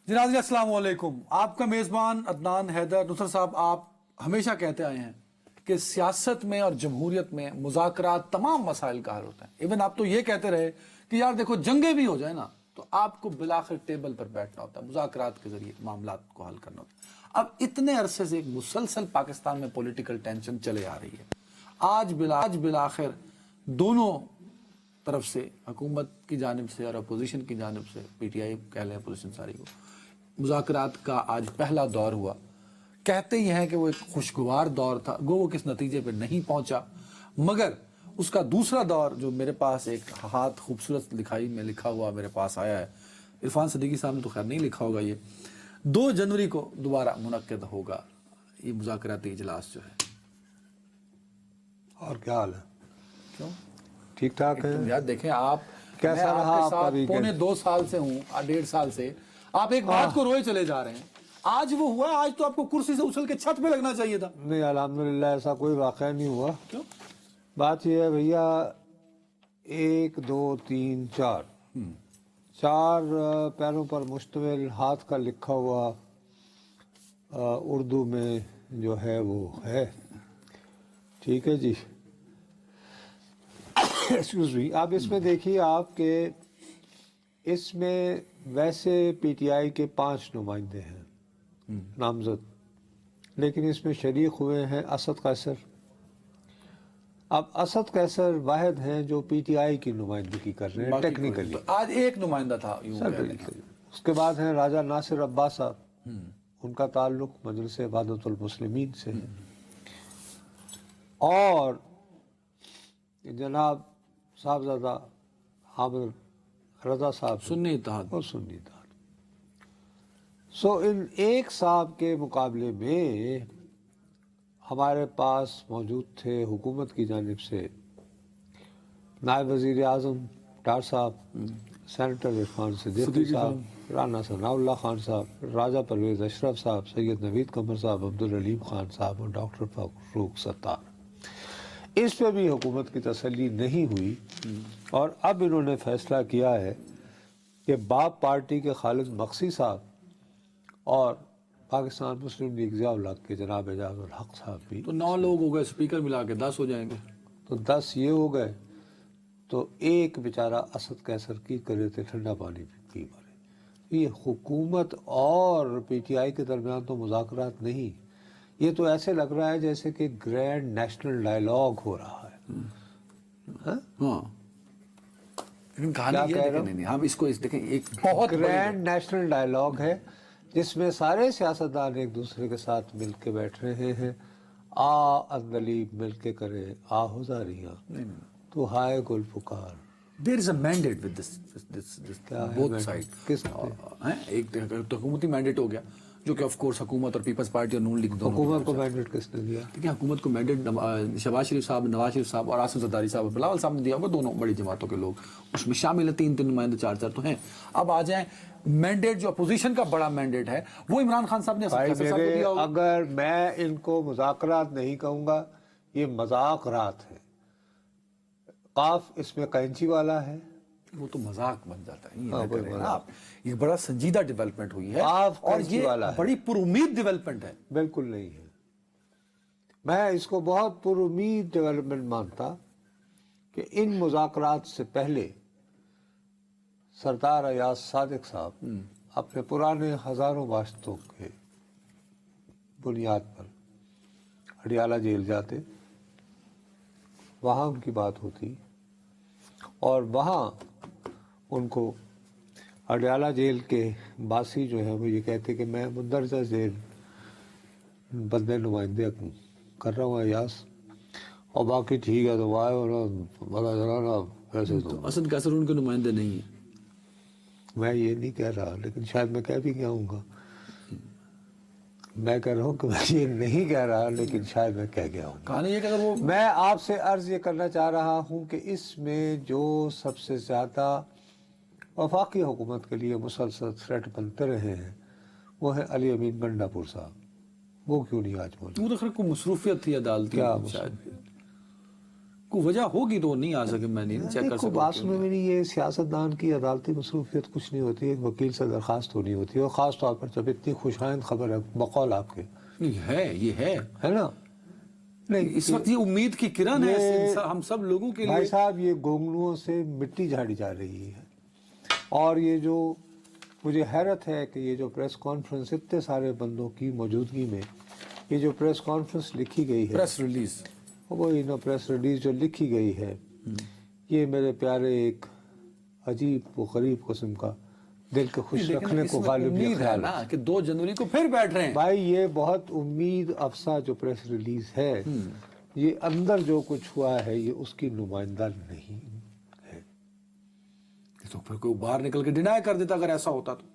جی ناظرین السلام علیکم، آپ کا میزبان عدنان حیدر نصرت صاحب. آپ ہمیشہ کہتے آئے ہیں کہ سیاست میں اور جمہوریت میں مذاکرات تمام مسائل کا حل ہوتا ہے. ایون آپ تو یہ کہتے رہے کہ یار دیکھو جنگیں بھی ہو جائیں نا تو آپ کو بلاخر ٹیبل پر بیٹھنا ہوتا ہے، مذاکرات کے ذریعے معاملات کو حل کرنا ہوتا ہے. اب اتنے عرصے سے ایک مسلسل پاکستان میں پولیٹیکل ٹینشن چلے آ رہی ہے. آج بلاخر دونوں طرف سے، حکومت کی جانب سے اور اپوزیشن کی جانب سے، پی ٹی آئی کہہ لیں اپوزیشن ساری کو، مذاکرات کا آج پہلا دور ہوا. کہتے ہی ہیں کہ وہ ایک خوشگوار دور تھا، گو وہ کس نتیجے پہ نہیں پہنچا، مگر اس کا دوسرا دور جو میرے پاس ایک ہاتھ خوبصورت لکھائی میں لکھا ہوا میرے پاس آیا ہے، عرفان صدیقی صاحب نے تو خیر نہیں لکھا ہوگا، یہ 2 جنوری کو دوبارہ منعقد ہوگا یہ مذاکراتی اجلاس جو ہے. اور کیا حال ہے؟ کیوں ٹھیک ٹھاک ہے؟ یار دیکھیں آپ، کیسا میں رہا آپ کے آپ کا ساتھ ویکینڈ؟ 2.25 سال سے ہوں، 1.5 سال سے آپ ایک بات کو روئے چلے جا رہے ہیں. آج وہ ہوا، آج تو آپ کو کرسی سے اچھل کے چھت پہ لگنا چاہیے تھا. نہیں الحمدللہ ایسا کوئی واقعہ نہیں ہوا. کیوں؟ بات یہ ہے بھیا، 1 2 3 4 پیروں پر مشتمل ہاتھ کا لکھا ہوا اردو میں جو ہے وہ ہے. ٹھیک ہے جی، ایکسکیوز می. اب اس میں دیکھیے آپ کہ اس میں ویسے پی ٹی آئی کے 5 نمائندے ہیں نامزد، لیکن اس میں شریک ہوئے ہیں اسد قیصر. اب اسد قیصر واحد ہیں جو پی ٹی آئی کی نمائندگی کر رہے ہیں ٹیکنیکلی. تو آج ایک نمائندہ تھا یوں سر کہہ لیں. بالکل. اس کے بعد ہیں راجہ ناصر عباس صاحب، ان کا تعلق مجلس عبادت المسلمین سے ہے. اور جناب صاحبزادہ حامد رضا صاحب سنی اتحاد. اور سنی اتحاد. سو ان ایک صاحب کے مقابلے میں ہمارے پاس موجود تھے حکومت کی جانب سے نائب وزیر اعظم ڈار صاحب، سینیٹر عرفان صدیقی صاحب، رانا ثناء اللہ خان صاحب، راجہ پرویز اشرف صاحب، سید نوید قمر صاحب، عبدالعلیم خان صاحب اور ڈاکٹر فاروق ستار. اس پہ بھی حکومت کی تسلی نہیں ہوئی اور اب انہوں نے فیصلہ کیا ہے کہ باپ پارٹی کے خالد مقصی صاحب اور پاکستان مسلم لیگ ضیاء الحق کے جناب اعجاز الحق صاحب بھی، تو 9 لوگ ہو گئے، اسپیکر ملا کے 10 ہو جائیں گے. تو 10 یہ ہو گئے. تو ایک بیچارہ اسد قیصر کی کرے تھے ٹھنڈا پانی پی مارے. یہ حکومت اور پی ٹی آئی کے درمیان تو مذاکرات نہیں، یہ تو ایسے لگ رہا ہے جیسے کہ گرینڈ نیشنل ڈائلاگ ہو رہا ہے. ہاں لیکن کہانی یہ ہے، نہیں ہم اس کو دیکھیں ایک بہت گرینڈ نیشنل ڈائلاگ ہے جس میں سارے سیاستدان ایک دوسرے کے ساتھ مل کے بیٹھ رہے ہیں. اندلیب مل کے کرے ہزاریاں تو ہائے گل پکار. There is a mandate with this both side. ایک تو حکومتی مینڈیٹ ہو گیا جو کہ آف کورس حکومت اور پیپلز پارٹی اور نون لیگ دونوں. حکومت کو مینڈیٹ کس نے دیا؟ دیکھیں حکومت کو مینڈیٹ شہباز شریف صاحب، نواز شریف صاحب اور آصف زرداری صاحب اور بلاول صاحب نے دیا ہوگا. دونوں بڑی جماعتوں کے لوگ اس میں شامل ہیں، 3 نمائندے 4 تو ہیں. اب آ جائیں مینڈیٹ جو اپوزیشن کا بڑا مینڈیٹ ہے وہ عمران خان صاحب نے اسد قیصر صاحب کو دیا ہوگا. اگر میں ان کو مذاکرات نہیں کہوں گا، یہ مذاکرات ہے. قاف اس میں قینچی والا ہے، وہ تو مذاق بن جاتا ہے. یہ بڑا سنجیدہ ڈیولپمنٹ ہوئی ہے اور یہ بڑی پر امید ڈیولپمنٹ ہے. بالکل نہیں ہے. میں اس کو بہت پر امید ڈیولپمنٹ مانتا کہ ان مذاکرات سے پہلے سردار ایاز صادق صاحب اپنے پرانے ہزاروں واسطوں کے بنیاد پر اڈیالہ جیل جاتے، وہاں ان کی بات ہوتی اور وہاں ان کو اڈیالہ جیل کے باسی جو ہے وہ یہ کہتے کہ میں مندرجہ ذیل بندے نمائندے کر رہا ہوں ایاز، اور باقی ٹھیک ہے تو بتا چلانا ویسے. تو اسد قیصر ان کے نمائندے نہیں ہیں. میں یہ نہیں کہہ رہا، لیکن شاید میں کہہ بھی گیا ہوں گا. میں کہہ رہا ہوں کہ میں یہ نہیں کہہ رہا لیکن شاید میں کہہ گیا ہوں. کہانی یہ کہ اگر وہ، میں آپ سے عرض یہ کرنا چاہ رہا ہوں کہ اس میں جو سب سے زیادہ وفاقی حکومت کے لیے مسلسل تھریٹ بنتے رہے ہیں وہ ہے علی امین گنڈا پور صاحب. وہ کیوں نہیں آج موجود؟ وہ تو خیر کوئی مصروفیت تھی عدالتی کیا شاید. کوئی وجہ ہوگی تو نہیں آ سکے, میں نہیں چیک کر دیکھو سکتا. بات میں میری یہ سیاستدان کی عدالتی مصروفیت کچھ نہیں ہوتی, ایک وکیل سے درخواست ہونی ہوتی ہے, اور خاص طور پر جب اتنی خوشائند خبر ہے بقول آپ کے, یہ ہے نا. نہیں اس وقت یہ امید کی کرن ہے ہم سب لوگوں کے بھائی لیے. صاحب یہ گونگلوؤں سے مٹی جھاڑی جا رہی ہے. اور یہ جو مجھے حیرت ہے کہ یہ جو پریس کانفرنس اتنے سارے بندوں کی موجودگی میں یہ جو پریس کانفرنس لکھی گئی ہے, پریس ریلیز, وہی نا پریس ریلیز جو لکھی گئی ہے, یہ میرے پیارے ایک عجیب و غریب قسم کا دل کے خوش رکھنے کو غالب یہ خیال ہے کہ 2 جنوری کو پھر بیٹھ رہے ہیں. بھائی یہ بہت امید افزا جو پریس ریلیز ہے, یہ اندر جو کچھ ہوا ہے یہ اس کی نمائندہ نہیں ہے. تو پھر کوئی باہر نکل کے ڈینائی کر دیتا اگر ایسا ہوتا تو.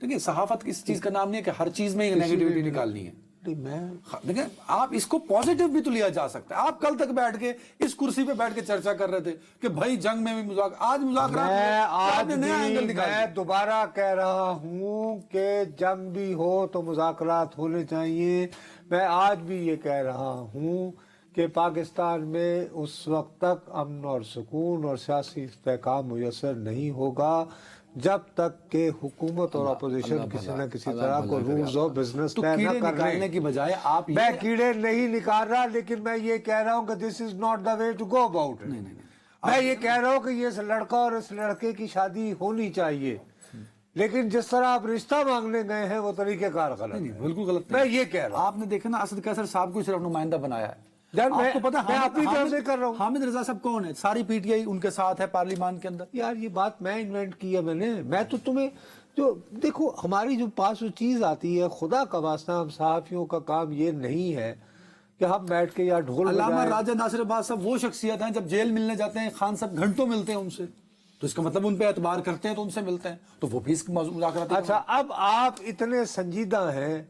دیکھیں صحافت اس چیز کا نام نہیں ہے کہ ہر چیز میں نیگیٹیوٹی نکالنی ہے. دیکھیں آپ اس کو پازیٹیو بھی تو لیا جا سکتا ہے. آپ کل تک بیٹھ کے اس کرسی پہ بیٹھ کے چرچا کر رہے تھے کہ بھائی جنگ میں بھی آج مذاکرات میں دوبارہ کہہ رہا ہوں کہ جنگ بھی ہو تو مذاکرات ہونے چاہیے. میں آج بھی یہ کہہ رہا ہوں کہ پاکستان میں اس وقت تک امن اور سکون اور سیاسی استحکام میسر نہیں ہوگا جب تک کہ حکومت اور اپوزیشن کسی نہ کسی طرح کو رولز آف بزنس طے نہ کر لیں. کی بجائے آپ میں کیڑے نہیں نکال رہا, لیکن میں یہ کہہ رہا ہوں کہ this is not the way to go about it. میں یہ کہہ رہا ہوں کہ یہ اس لڑکا اور اس لڑکے کی شادی ہونی چاہیے, لیکن جس طرح آپ رشتہ مانگنے گئے ہیں وہ طریقہ کار غلط ہے. بالکل غلط. میں یہ کہہ رہا ہوں, آپ نے دیکھا نا اسد قیصر صاحب کو صرف نمائندہ بنایا ہے. میں آپ کو پتا میں اپنی طرف سے کر رہا ہوں. حامد رضا صاحب کون ہے؟ ساری پی ٹی آئی ان کے ساتھ ہے پارلیمان کے اندر. یار یہ بات میں انوینٹ کیا میں تو تمہیں جو دیکھو ہماری جو پاس وہ چیز آتی ہے, خدا کا واسطہ ہم صحافیوں کا کام یہ نہیں ہے کہ ہم بیٹھ کے یا ڈھول علامہ راجہ ناصر عباس صاحب وہ شخصیت ہیں جب جیل ملنے جاتے ہیں خان صاحب گھنٹوں ملتے ہیں ان سے, تو اس کا مطلب ان پہ اعتبار کرتے ہیں تو ان سے ملتے ہیں, تو وہ بھی اس مذاکرات. اچھا اب آپ اتنے سنجیدہ ہیں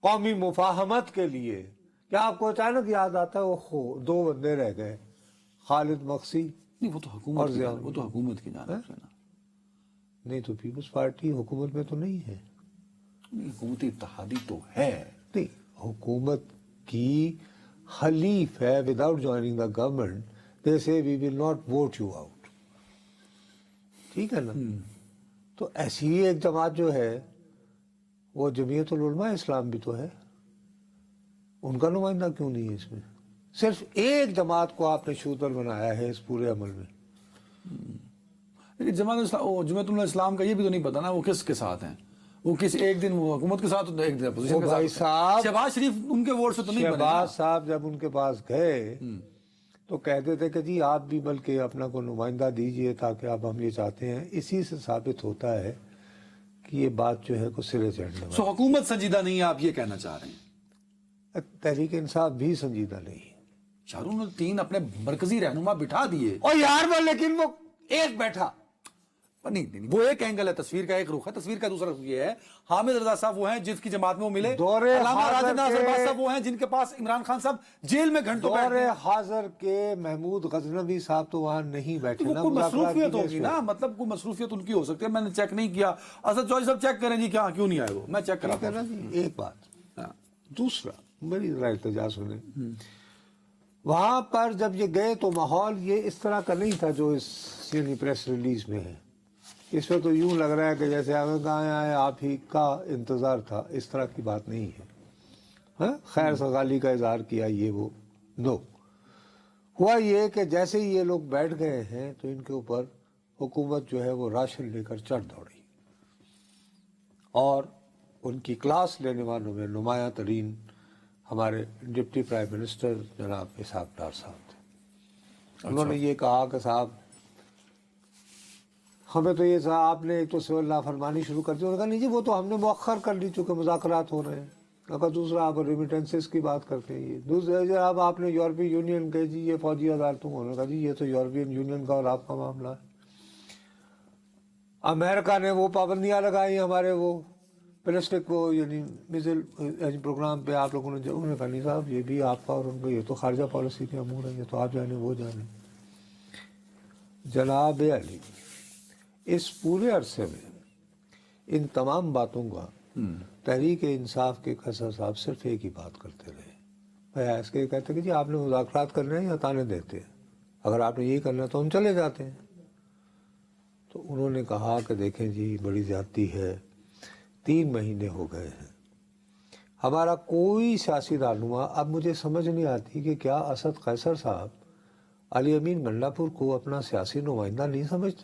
قومی مفاہمت کے لیے کہ آپ کو اچانک یاد آتا ہے وہ 2 بندے رہ گئے, خالد مقصی. نہیں وہ تو حکومت کی جانب سے نا. نہیں تو پیپلز پارٹی حکومت میں تو نہیں ہے. حکومتی اتحادی تو ہے. نہیں حکومت کی حلیف ہے. Without joining the government they say we will not vote you out. ٹھیک ہے نا. تو ایسی ہی ایک جماعت جو ہے وہ جمعیت العلماء اسلام بھی تو ہے, ان کا نمائندہ کیوں نہیں ہے اس میں؟ صرف ایک جماعت کو آپ نے شوتر بنایا ہے اس پورے عمل میں. جمعیت الاسلام کا یہ بھی تو نہیں پتا نا وہ کس کے ساتھ ہیں. وہ کس ایک دن وہ حکومت کے ساتھ ایک دن اپوزیشن کے بھائی ساتھ. صاحب شہباز شریف ان کے ووٹ سے تو نہیں بنے. شہباز صاحب جب ان کے پاس گئے تو کہتے تھے کہ جی آپ بھی بلکہ اپنا کو نمائندہ دیجئے تاکہ اب ہم یہ چاہتے ہیں. اسی سے ثابت ہوتا ہے کہ یہ بات جو ہے کو سرے چڑھنے والی. سو حکومت سنجیدہ نہیں ہے آپ یہ کہنا چاہ رہے ہیں؟ تحریک انصاف بھی سنجیدہ نہیں. چاروں نے 3 اپنے مرکزی رہنما بٹھا دیے. اور یار وہ لیکن وہ ایک بیٹھا نہیں وہ ایک اینگل ہے, تصویر کا ایک رخ ہے. تصویر کا دوسرا رخ یہ ہے حامد رضا صاحب وہ ہیں جس کی جماعت میں وہ ملے. علامہ راجہ ناصر عباس صاحب وہ ہیں جن کے پاس عمران خان صاحب جیل میں گھنٹوں دور حاضر کے محمود غزنوی صاحب تو وہاں نہیں بیٹھے. کوئی مصروفیت ہوگی نا, مطلب کوئی مصروفیت ان کی ہو سکتی ہے. میں نے چیک نہیں کیا. اسد چوہدری صاحب چیک کریں جی کیوں نہیں آئے وہ, میں چیک کرا رہا ہوں. ایک بات. دوسرا میری ذرا التجا سنیں, وہاں پر جب یہ گئے تو ماحول یہ اس طرح کا نہیں تھا جو اس یعنی پریس ریلیز میں ہے. اس میں تو یوں لگ رہا ہے کہ جیسے ہمیں کہاں آئے آپ ہی کا انتظار تھا. اس طرح کی بات نہیں ہے. خیر سگالی کا اظہار کیا یہ وہ نو. ہوا یہ کہ جیسے ہی یہ لوگ بیٹھ گئے ہیں تو ان کے اوپر حکومت جو ہے وہ راشن لے کر چڑھ دوڑی, اور ان کی کلاس لینے والوں میں نمایاں ترین ہمارے ڈپٹی پرائم منسٹر جناب اسحاق ڈار صاحب تھے. انہوں نے یہ کہا کہ صاحب ہمیں تو یہ صاحب آپ نے ایک تو سول نافرمانی شروع کر دی. انہوں نے کہا نہیں جی وہ تو ہم نے مؤخر کر لی چونکہ مذاکرات ہو رہے ہیں. اگر دوسرا آپ ریمیٹنسز کی بات کرتے ہیں, یہ دوسرا اب آپ نے یورپی یونین کہ جی یہ فوجی عدالتوں. انہوں نے کہا جی یہ تو یورپین یونین کا اور آپ کا معاملہ ہے. امریکہ نے وہ پابندیاں لگائی ہمارے وہ پلاسٹک وہ یعنی میزل پروگرام پہ آپ لوگوں نے. انہوں نے کہا نہیں صاحب یہ بھی آپ کا اور ان کا یہ تو خارجہ پالیسی کے امور ہے, یہ تو آپ جانے وہ جانے. جناب علی اس پورے عرصے میں ان تمام باتوں کا تحریک انصاف کے خسر صاحب صرف ایک ہی بات کرتے رہے, اس کے کہتے کہ جی آپ نے مذاکرات کرنے ہیں یا تانے دیتے ہیں؟ اگر آپ نے یہ کرنا ہے تو ہم چلے جاتے ہیں. تو انہوں نے کہا کہ دیکھیں جی بڑی زیادتی ہے، 3 مہینے ہو گئے ہیں، ہمارا کوئی سیاسی رہنما، اب مجھے سمجھ نہیں آتی کہ کیا اسد قیصر صاحب علی امین گنڈا پور کو اپنا سیاسی نمائندہ نہیں سمجھتے؟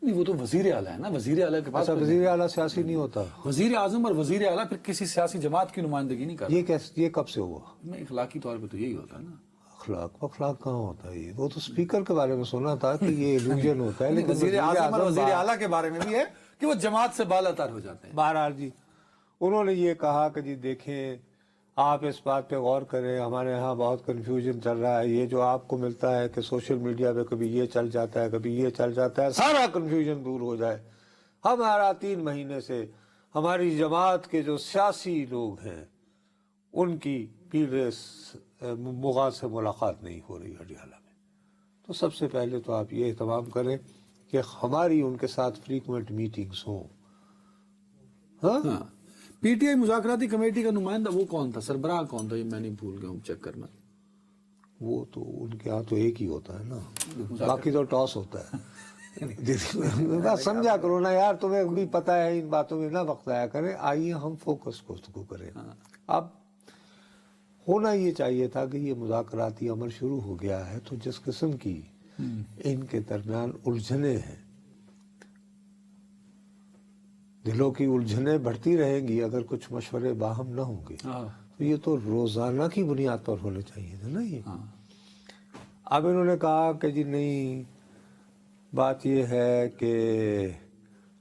نہیں، وہ تو وزیر اعلیٰ ہے نا، وزیر اعلیٰ کے پاس اچھا، وزیر اعلیٰ سیاسی نہیں ہوتا؟ وزیر اعظم اور وزیر اعلیٰ پھر کسی سیاسی جماعت کی نمائندگی نہیں کرتا. یہ کب سے ہوا؟ نہیں، اخلاقی طور پہ تو یہی ہوتا ہے نا. اخلاق کہاں ہوتا ہے؟ وہ تو اسپیکر کے بارے میں سنا تھا کہ یہ ایلوژن ہوتا ہے، لیکن وزیر اعظم اور وزیر اعلیٰ کے بارے میں بھی ہے کہ وہ جماعت سے بالا تر ہو جاتے ہیں. بہرحال جی انہوں نے یہ کہا کہ جی دیکھیں آپ اس بات پہ غور کریں، ہمارے ہاں بہت کنفیوژن چل رہا ہے، یہ جو آپ کو ملتا ہے کہ سوشل میڈیا پہ کبھی یہ چل جاتا ہے کبھی یہ چل جاتا ہے، سارا کنفیوژن دور ہو جائے. ہمارا 3 مہینے سے ہماری جماعت کے جو سیاسی لوگ ہیں ان کی پیر مغاز سے ملاقات نہیں ہو رہی ہریانہ میں. تو سب سے پہلے تو آپ یہ اہتمام کریں کہ ہماری ان کے ساتھ فریکوینٹ میٹنگز ہوں. ہاں، پی ٹی آئی مذاکراتی کمیٹی کا نمائندہ وہ کون تھا، سربراہ کون تھا، یہ میں نہیں بھول گیا ہوں چیک کرنا. وہ تو ان کے ہاں تو ایک ہی ہوتا ہے نا، باقی تو ٹاس ہوتا ہے. بس سمجھا کرو نا یار، تمہیں بھی پتہ ہے ان باتوں میں نہ وقت آیا کریں. آئیے ہم فوکس گفتگو کریں. اب ہونا یہ چاہیے تھا کہ یہ مذاکراتی عمل شروع ہو گیا ہے تو جس قسم کی ان کے درمیان الجھنیں ہیں، دلوں کی الجھنیں بڑھتی رہیں گی اگر کچھ مشورے باہم نہ ہوں گے. تو یہ تو روزانہ کی بنیاد پر ہونے چاہیے تھے نا یہ. اب انہوں نے کہا کہ جی نہیں، بات یہ ہے کہ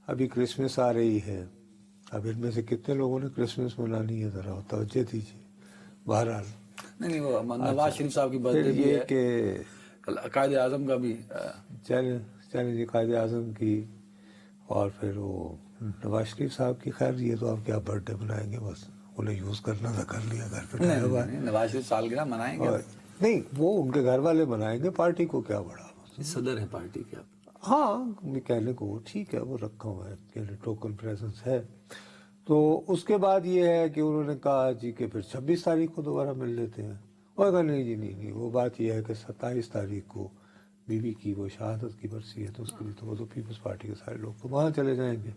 ابھی کرسمس آ رہی ہے. اب ان میں سے کتنے لوگوں نے کرسمس منانی ہے، ذرا توجہ دیجیے. بہرحال نہیں، وہ نواز شریف صاحب کی برتھ پھر ڈے بھی یہ ہے، کہ قائد اعظم کا بھی. چلیں جی قائد اعظم کی، اور پھر وہ نواز شریف صاحب کی. خیر یہ تو آپ کیا برتھ ڈے منائیں گے، بس انہیں یوز کرنا تھا کر لیا گھر پہ. نہیں، نواز شریف سالگرہ منائیں گے. نہیں وہ ان کے گھر والے منائیں گے، پارٹی کو کیا بڑا. صدر ہے پارٹی کے. ہاں کہنے کو وہ ٹھیک ہے، وہ رکھا ہوا ہے، ٹوکن پریزنس ہے. تو اس کے بعد یہ ہے کہ انہوں نے کہا جی کہ پھر 26 تاریخ کو دوبارہ مل لیتے ہیں. اور کہا نہیں جی نہیں، وہ بات یہ ہے کہ 27 تاریخ کو بی بی کی وہ شہادت کی برسی ہے، تو اس کے لیے تو وہ تو پیپلز پارٹی کے سارے لوگ تو وہاں چلے جائیں گے.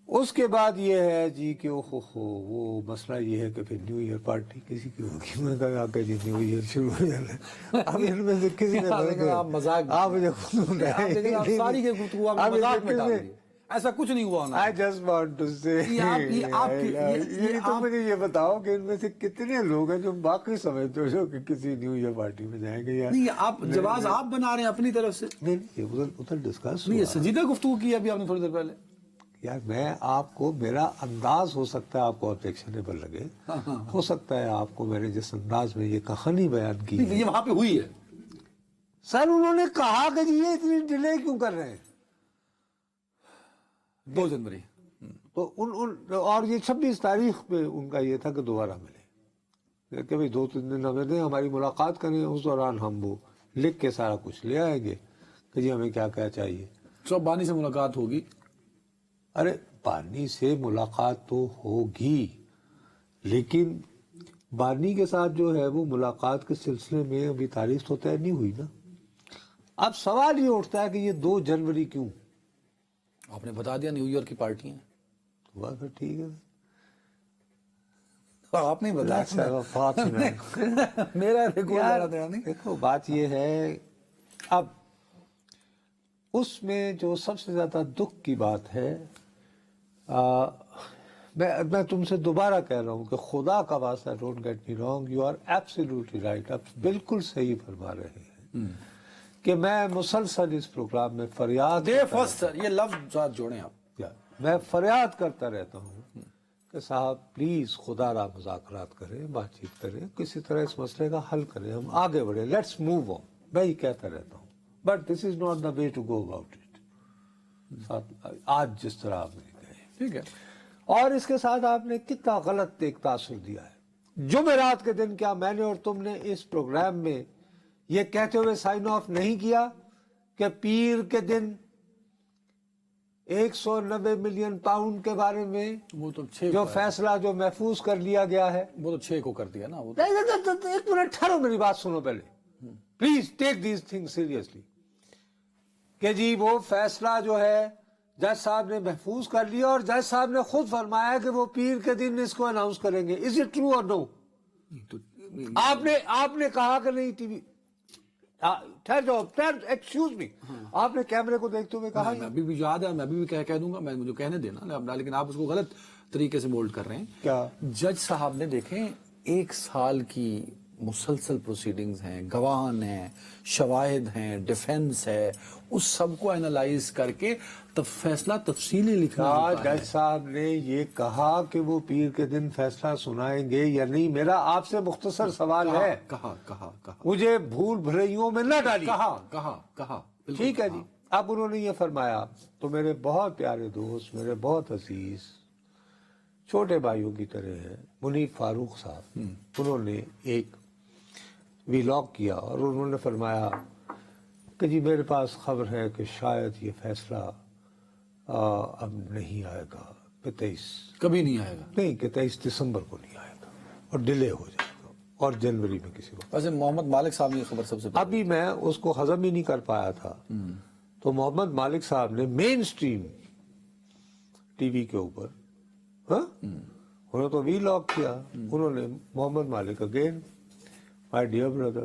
اس کے بعد یہ ہے جی کہ وہ مسئلہ یہ ہے کہ پھر نیو ایئر پارٹی کسی کی ہوگی. میں کہا کہ جی نیو ایئر شروع ہو جانا ہے. اب ان میں سے کسی نے آپ مجھے خود ساری کے گفتگو آپ مذاق میں ڈال رہی ہے. ایسا کچھ نہیں ہوا. I just want to say یہ تو مجھے یہ بتاؤ کہ ان میں سے کتنے لوگ ہیں جو باقی سمجھتے ہو جو کہ کسی نیو ایئر پارٹی میں جائیں گے. یا نہیں، آپ جواز آپ بنا رہے ہیں اپنی طرف سے. نہیں ادھر ڈسکس نہیں، سنجیدہ گفتگو کی ابھی آپ نے تھوڑی دیر پہلے. یار میں آپ کو، میرا انداز ہو سکتا ہے آپ کو آبجیکشنیبل لگے، ہو سکتا ہے آپ کو میں نے جس انداز میں یہ کہانی بیان کی یہ وہاں پہ ہوئی ہے. سر انہوں نے کہا کہ جی یہ اتنی ڈیلے کیوں کر رہے ہیں 2 جنوری. تو اور یہ 26 تاریخ پہ ان کا یہ تھا کہ دوبارہ ملے کہ بھائی 2-3 دن ہمیں دیں، ہماری ملاقات کریں، اس دوران ہم وہ لکھ کے سارا کچھ لے آئیں گے کہ جی ہمیں کیا کیا چاہیے. سب بانی سے ملاقات ہوگی. ارے بانی سے ملاقات تو ہوگی، لیکن بانی کے ساتھ جو ہے وہ ملاقات کے سلسلے میں ابھی تاریخ تو طے نہیں ہوئی نا. اب سوال یہ اٹھتا ہے کہ یہ 2 جنوری کیوں؟ آپ نے بتا دیا نیو ایئر کی پارٹی ہیں. تو پھر ٹھیک ہے، آپ نہیں بتایا. میرا دیکھو بات یہ ہے، اب اس میں جو سب سے زیادہ دکھ کی بات ہے، میں تم سے دوبارہ کہہ رہا ہوں کہ خدا کا واسطہ، don't get me wrong, you are absolutely right, آپ بالکل صحیح فرما رہے ہیں کہ میں مسلسل اس پروگرام میں فریاد یہ لفظ ساتھ جوڑیں آپ. میں فریاد کرتا رہتا ہوں کہ صاحب پلیز خدا را مذاکرات کریں، بات چیت کریں، کسی طرح اس مسئلے کا حل کریں، ہم آگے بڑھیں، لیٹس موو آن. میں یہ کہتا رہتا ہوں، but this is not the way to go about it. آج جس طرح آپ نے کہے ٹھیک ہے، اور اس کے ساتھ آپ نے کتنا غلط ایک تاثر دیا ہے. جمعرات کے دن کیا میں نے اور تم نے اس پروگرام میں یہ کہتے ہوئے سائن آف نہیں کیا کہ پیر کے دن 190 ملین پاؤنڈ کے بارے میں وہ تو 6 جو فیصلہ جو محفوظ کر لیا گیا ہے. وہ تو 6 کو کر دیا نا. وہ ایک منٹ ٹھہرو, میری بات سنو پہلے, please take these thing seriously. کہ جی وہ فیصلہ جو ہے جج صاحب نے محفوظ کر لیا, اور جج صاحب نے خود فرمایا کہ وہ پیر کے دن اس کو اناؤنس کریں گے. از اٹ ٹرو اور نو؟ آپ نے کہا کہ نہیں, ٹی وی ٹھہر جاؤ, ایکسکیوز می, آپ نے کیمرے کو دیکھتے ہوئے کہا. ابھی بھی یاد ہے, میں ابھی بھی کہہ دوں گا, میں مجھے کہنے دینا, لیکن آپ اس کو غلط طریقے سے مولڈ کر رہے ہیں. کیا جج صاحب نے دیکھیں 1 سال کی مسلسل پروسیڈنگز ہیں, گواہان ہیں, شواہد ہیں, ڈیفنس ہے, اس سب کو اینالائز کر کے تب فیصلہ تفصیلی لکھنا ہوتا ہے. جج صاحب نے یہ کہا کہ وہ پیر کے دن فیصلہ سنائیں گے یا نہیں؟ میرا آپ سے مختصر سوال ہے. کہا مجھے بھول بھلیوں میں نہ ڈالی. کہا ٹھیک ہے جی. اب انہوں نے یہ فرمایا تو میرے بہت پیارے دوست, میرے بہت عزیز چھوٹے بھائیوں کی طرح ہیں, منیب فاروق صاحب, انہوں نے ایک ویلاگ کیا اور انہوں نے فرمایا کہ جی میرے پاس خبر ہے کہ شاید یہ فیصلہ اب نہیں آئے گا, 23 کبھی نہیں آئے گا, نہیں کہ 23 دسمبر کو نہیں آئے گا اور ڈیلے ہو جائے گا اور جنوری میں کسی وقت. ویسے محمد مالک صاحب نے یہ خبر سب سے پہلے, ابھی میں اس کو ہضم ہی نہیں کر پایا تھا, تو محمد مالک صاحب نے مین سٹریم ٹی وی کے اوپر انہوں نے تو وی لاگ کیا. انہوں نے محمد مالک اگین مائی ڈیئر بردر,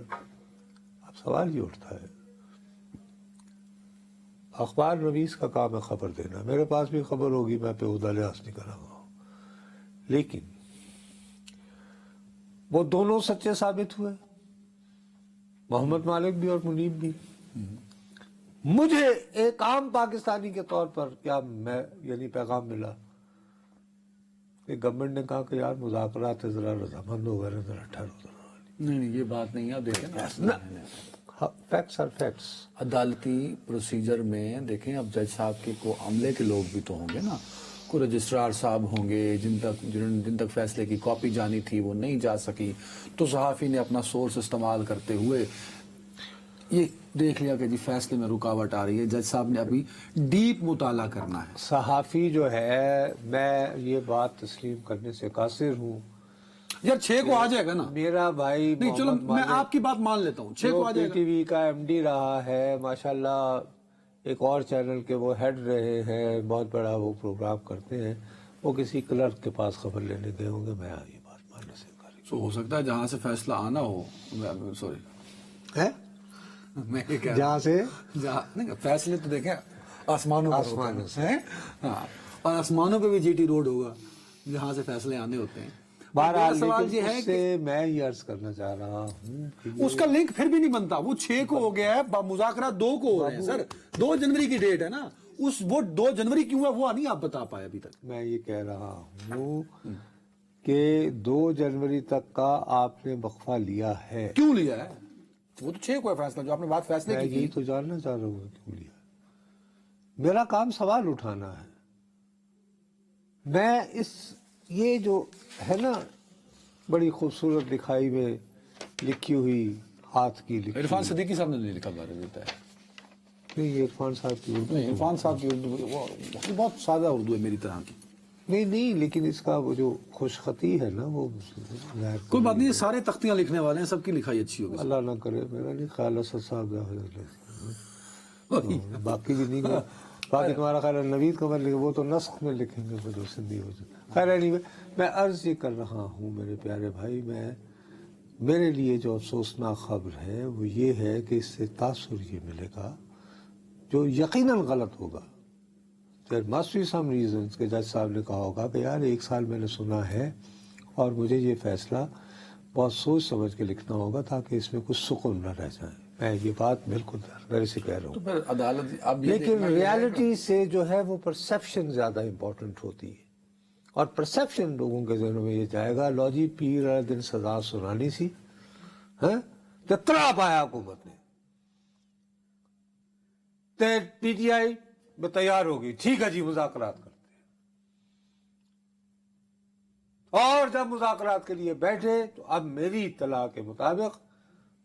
اب سوال یہ اٹھتا ہے, اخبار نویس کا کام ہے خبر دینا, میرے پاس بھی خبر ہوگی, میں بےہودہ لحاظ نہیں کر رہا ہوں, لیکن وہ دونوں سچے ثابت ہوئے, محمد مالک بھی اور منیب بھی. مجھے ایک عام پاکستانی کے طور پر کیا میں یعنی پیغام ملا کہ گورنمنٹ نے کہا کہ یار مذاکرات ذرا رضامند ہو گئے, ذرا ٹھہرو. نہیں یہ بات نہیں ہے. آپ دیکھیں فیکٹس آر فیکٹس. عدالتی پروسیجر میں دیکھیں, اب جج صاحب کے کو عملے کے لوگ بھی تو ہوں گے نا, کو رجسٹرار صاحب ہوں گے جن تک فیصلے کی کاپی جانی تھی وہ نہیں جا سکی, تو صحافی نے اپنا سورس استعمال کرتے ہوئے یہ دیکھ لیا کہ جی فیصلے میں رکاوٹ آ رہی ہے, جج صاحب نے ابھی ڈیپ مطالعہ کرنا ہے. صحافی جو ہے, میں یہ بات تسلیم کرنے سے قاصر ہوں. یار 6 کو آ جائے گا نا میرا بھائی نہیں, چلو میں آپ کی بات مان لیتا ہوں, 6 کو آ جائے گا. ٹی وی کا ایم ڈی رہا ہے ماشاءاللہ, ایک اور چینل کے وہ ہیڈ رہے ہیں, بہت بڑا وہ پروگرام کرتے ہیں, وہ کسی کلرک کے پاس خبر لینے گئے ہوں گے. میں یہ بات ماننے سے تو ہو سکتا ہے جہاں سے فیصلہ آنا ہو, سوری ہے میں یہ کہہ جہاں سے نہیں, فیصلے تو دیکھیں آسمانوں آسمانوں سے, ہاں, اور آسمانوں پہ بھی جی ٹی روڈ ہوگا جہاں سے فیصلے آنے ہوتے ہیں. بہرحال سوال یہ ہے کہ میں یہ عرض کرنا چاہ رہا ہوں اس کا لنک پھر بھی نہیں بنتا. وہ 6 کو ہو گیا ہے, مذاکرات 2 کو ہو رہے ہیں سر, 2 جنوری کی ڈیٹ ہے نا, وہ 2 جنوری کیوں ہے وہ نہیں آپ بتا پائے ابھی تک. میں یہ کہہ رہا ہوں کہ 2 جنوری تک کا آپ نے وقفہ لیا ہے. کیوں لیا ہے؟ وہ تو 6 کو ہے فیصلہ, جو آپ نے بات فیصلے میں کی یہی تو جاننا چاہ رہا ہوں کیوں لیا. میرا کام سوال اٹھانا ہے. میں یہ جو ہے نا بڑی خوبصورت لکھائی میں لکھی ہوئی ہاتھ کی لکھی, عرفان صدیقی صاحب نے نہیں لکھا بارے دیتا ہے. نہیں, یہ عرفان صاحب کی اردو, نہیں عرفان صاحب کی اردو وہ بہت سادہ اردو ہے میری طرح کی. نہیں, لیکن اس کا وہ جو خوش خطی ہے نا وہ کوئی بات نہیں, یہ سارے تختیاں لکھنے والے ہیں, سب کی لکھائی اچھی ہوگی. اللہ نہ کرے, میرا نہیں خیال اسد صاحب باقی بھی نہیں, باقی تمہارا خیال ہے نوید قمر لکھے, وہ تو نسخ میں لکھیں گے, وہ جو سندھی ہو جائے. خیر نہیں, میں عرض یہ کر رہا ہوں میرے پیارے بھائی, میرے لیے جو افسوسناک خبر ہے وہ یہ ہے کہ اس سے تاثر یہ ملے گا جو یقیناً غلط ہوگا. There must be some reasons کہ جج صاحب نے کہا ہوگا کہ یار 1 سال میں نے سنا ہے اور مجھے یہ فیصلہ بہت سوچ سمجھ کے لکھنا ہوگا تاکہ اس میں کچھ سکون نہ رہ جائے. میں یہ بات بالکل میرے سے کہہ رہا ہوں. تو پھر عدالت لیکن ریالٹی سے جو ہے وہ پرسیپشن زیادہ امپورٹنٹ ہوتی ہے, اور پرسیپشن لوگوں کے ذہنوں میں یہ جائے گا لو جی پیر والے دن سزا سنانی سی, کتنا پایا حکومت نے, پی ٹی آئی میں تیار ہوگی, ٹھیک ہے جی مذاکرات کرتے ہیں. اور جب مذاکرات کے لیے بیٹھے تو اب میری اطلاع کے مطابق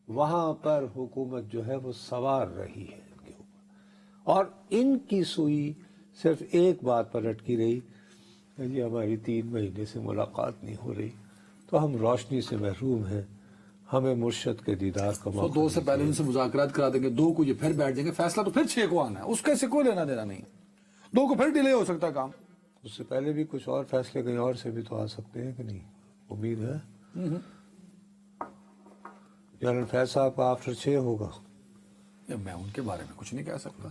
وہاں پر حکومت جو ہے وہ سوار رہی ہے ان کے اوپر, اور ان کی سوئی صرف ایک بات پر اٹکی رہی کہ جی ہماری 3 مہینے سے ملاقات نہیں ہو رہی، تو ہم روشنی سے محروم ہیں، ہمیں مرشد کے دیدار کا تو موقع 2 سے پہلے ان سے مذاکرات کرا دیں گے، 2 کو یہ پھر بیٹھ جائیں گے، فیصلہ تو پھر 6 کو آنا ہے، اس کا سے کوئی لینا دینا نہیں، 2 کو پھر ڈیلے ہو سکتا ہے کام. اس سے پہلے بھی کچھ اور فیصلے کہیں اور سے بھی تو آ سکتے ہیں کہ نہیں؟ امید ہے جنرل فیض صاحب کا آفٹر 6 ہوگا. میں ان کے بارے میں کچھ نہیں کہہ سکتا،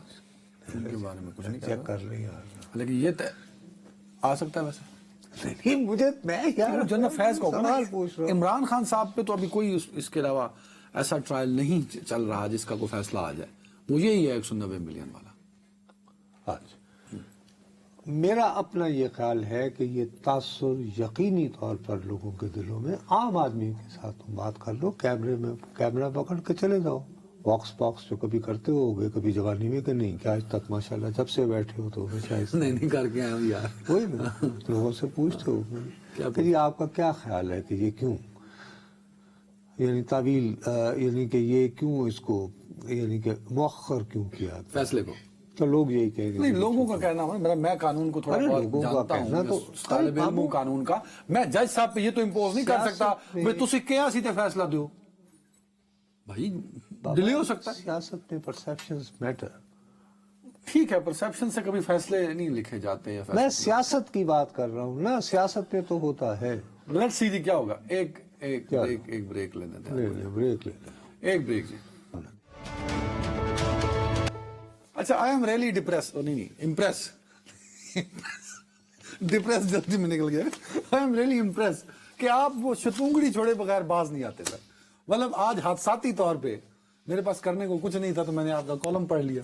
ان کے بارے میں کچھ نہیں کہہ چیک سکتا، کر لیں یار. لیکن یہ آ سکتا ہے ویسے. نہیں مجھے میں یار جنرل فیض کو سوال پوچھ رہا ہوں. عمران خان صاحب پہ تو ابھی کوئی اس کے علاوہ ایسا ٹرائل نہیں چل رہا جس کا کوئی فیصلہ آ جائے، وہ یہی ہے 190 ملین والا. اچھا، میرا اپنا یہ خیال ہے کہ یہ تاثر یقینی طور پر لوگوں کے دلوں میں، عام آدمی کے ساتھ تم بات کر لو، کیمرہ پکڑ کے چلے جاؤ، واکس پاکس جو کبھی کرتے ہو گے کبھی جوانی میں کہ نہیں، کہ آج تک ماشاءاللہ جب سے بیٹھے ہو تو ہمیشہ نہیں کر کے آئے ہوں یار. وہی نا لوگوں سے پوچھتے ہو کہ جی آپ کا کیا خیال ہے کہ یہ کیوں، یعنی تعویل، یعنی کہ یہ کیوں اس کو، یعنی کہ مؤخر کیوں کیا فیصلے کو. تو لوگ یہی کہیں گے. نہیں لوگوں کا کہنا ہے، میں قانون کو تھوڑا بہت لوگوں کا جانتا کہنا ہوں، تو طالب علم ہوں قانون کا، میں جج صاحب پہ یہ تو امپوز نہیں کر سکتا بھئی تسی کیا سیدھے فیصلہ دیو بھائی، ڈیلے ہو سکتا ہے. سیاست میں پرسیپشنز میٹر. ٹھیک ہے، پرسیپشن سے کبھی فیصلے نہیں لکھے جاتے ہیں. میں سیاست کی بات کر رہا ہوں نا، سیاست میں تو ہوتا ہے. لیٹ سی جی کیا ہوگا. ایک بریک لینے دیں. بریک لے ایک بریک جی. اچھا، آئی ایم ریئلی ڈپریس، نہیں امپریس، ڈپریس جلدی میں نکل گیا. آئی ایم ریئلی امپریس کہ آپ وہ شتونگڑی چھوڑے بغیر باز نہیں آتے سر. مطلب آج حادثاتی طور پہ میرے پاس کرنے کو کچھ نہیں تھا تو میں نے آپ کا کالم پڑھ لیا،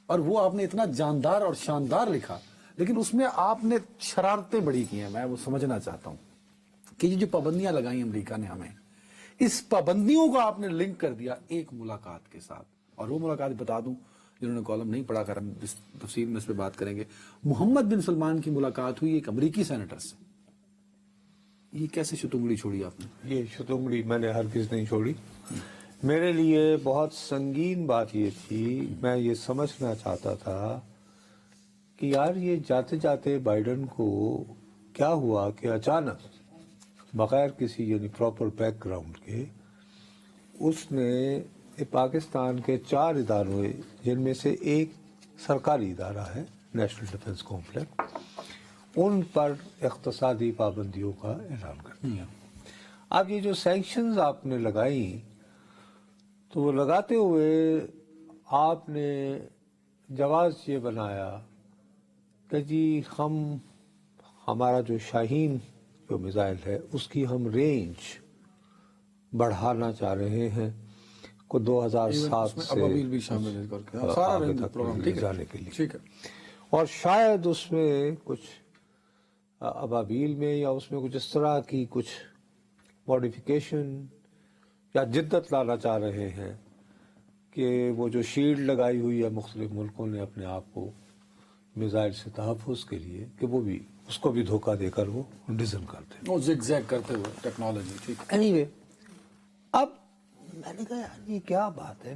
اور وہ آپ نے اتنا جاندار اور شاندار لکھا، لیکن اس میں آپ نے شرارتیں بڑی کی ہیں. میں وہ سمجھنا چاہتا ہوں کہ یہ جو پابندیاں لگائیں امریکہ نے ہمیں، اس پابندیوں کو آپ نے لنک کر دیا ایک ملاقات کے ساتھ. اور وہ ملاقات بتا دوں جنہوں نے کالم نہیں پڑھا کر، ہم اس تفصیل میں اس پہ بات کریں گے. محمد بن سلمان کی ملاقات ہوئی ایک امریکی سینیٹر سے. یہ کیسے شتونگڑی چھوڑی آپ نے؟ یہ شتونگڑی میں نے ہرگز نہیں چھوڑی. میرے لیے بہت سنگین بات یہ تھی، میں یہ سمجھنا چاہتا تھا کہ یار یہ جاتے جاتے بائیڈن کو کیا ہوا کہ اچانک بغیر کسی یعنی پراپر بیک گراؤنڈ کے اس نے پاکستان کے 4 اداروں، جن میں سے ایک سرکاری ادارہ ہے نیشنل ڈیفنس کمپلیکس، ان پر اقتصادی پابندیوں کا اعلان کر دیا. اب یہ جو سینکشنز آپ نے لگائی تو وہ لگاتے ہوئے آپ نے جواز یہ بنایا کہ جی ہمارا جو شاہین جو میزائل ہے اس کی ہم رینج بڑھانا چاہ رہے ہیں کو 2007 سے ابابیل بھی شامل ہے کر کے سارا آگے رینج تک پروگرام لے جانے کے لیے. ٹھیک ہے. اور شاید اس میں کچھ ابابیل میں یا اس میں کچھ اس طرح کی کچھ ماڈیفیکیشن یا جدت لانا چاہ رہے ہیں کہ وہ جو شیلڈ لگائی ہوئی ہے مختلف ملکوں نے اپنے آپ کو میزائل سے تحفظ کے لیے، کہ وہ بھی اس کو بھی دھوکہ دے کر وہ ڈیزائن کرتے ہیں، وہ زگ زیگ کرتے ہوئے ٹیکنالوجی. ٹھیک ہے. اینی وے اب میں نے کہا یار یہ کیا بات ہے،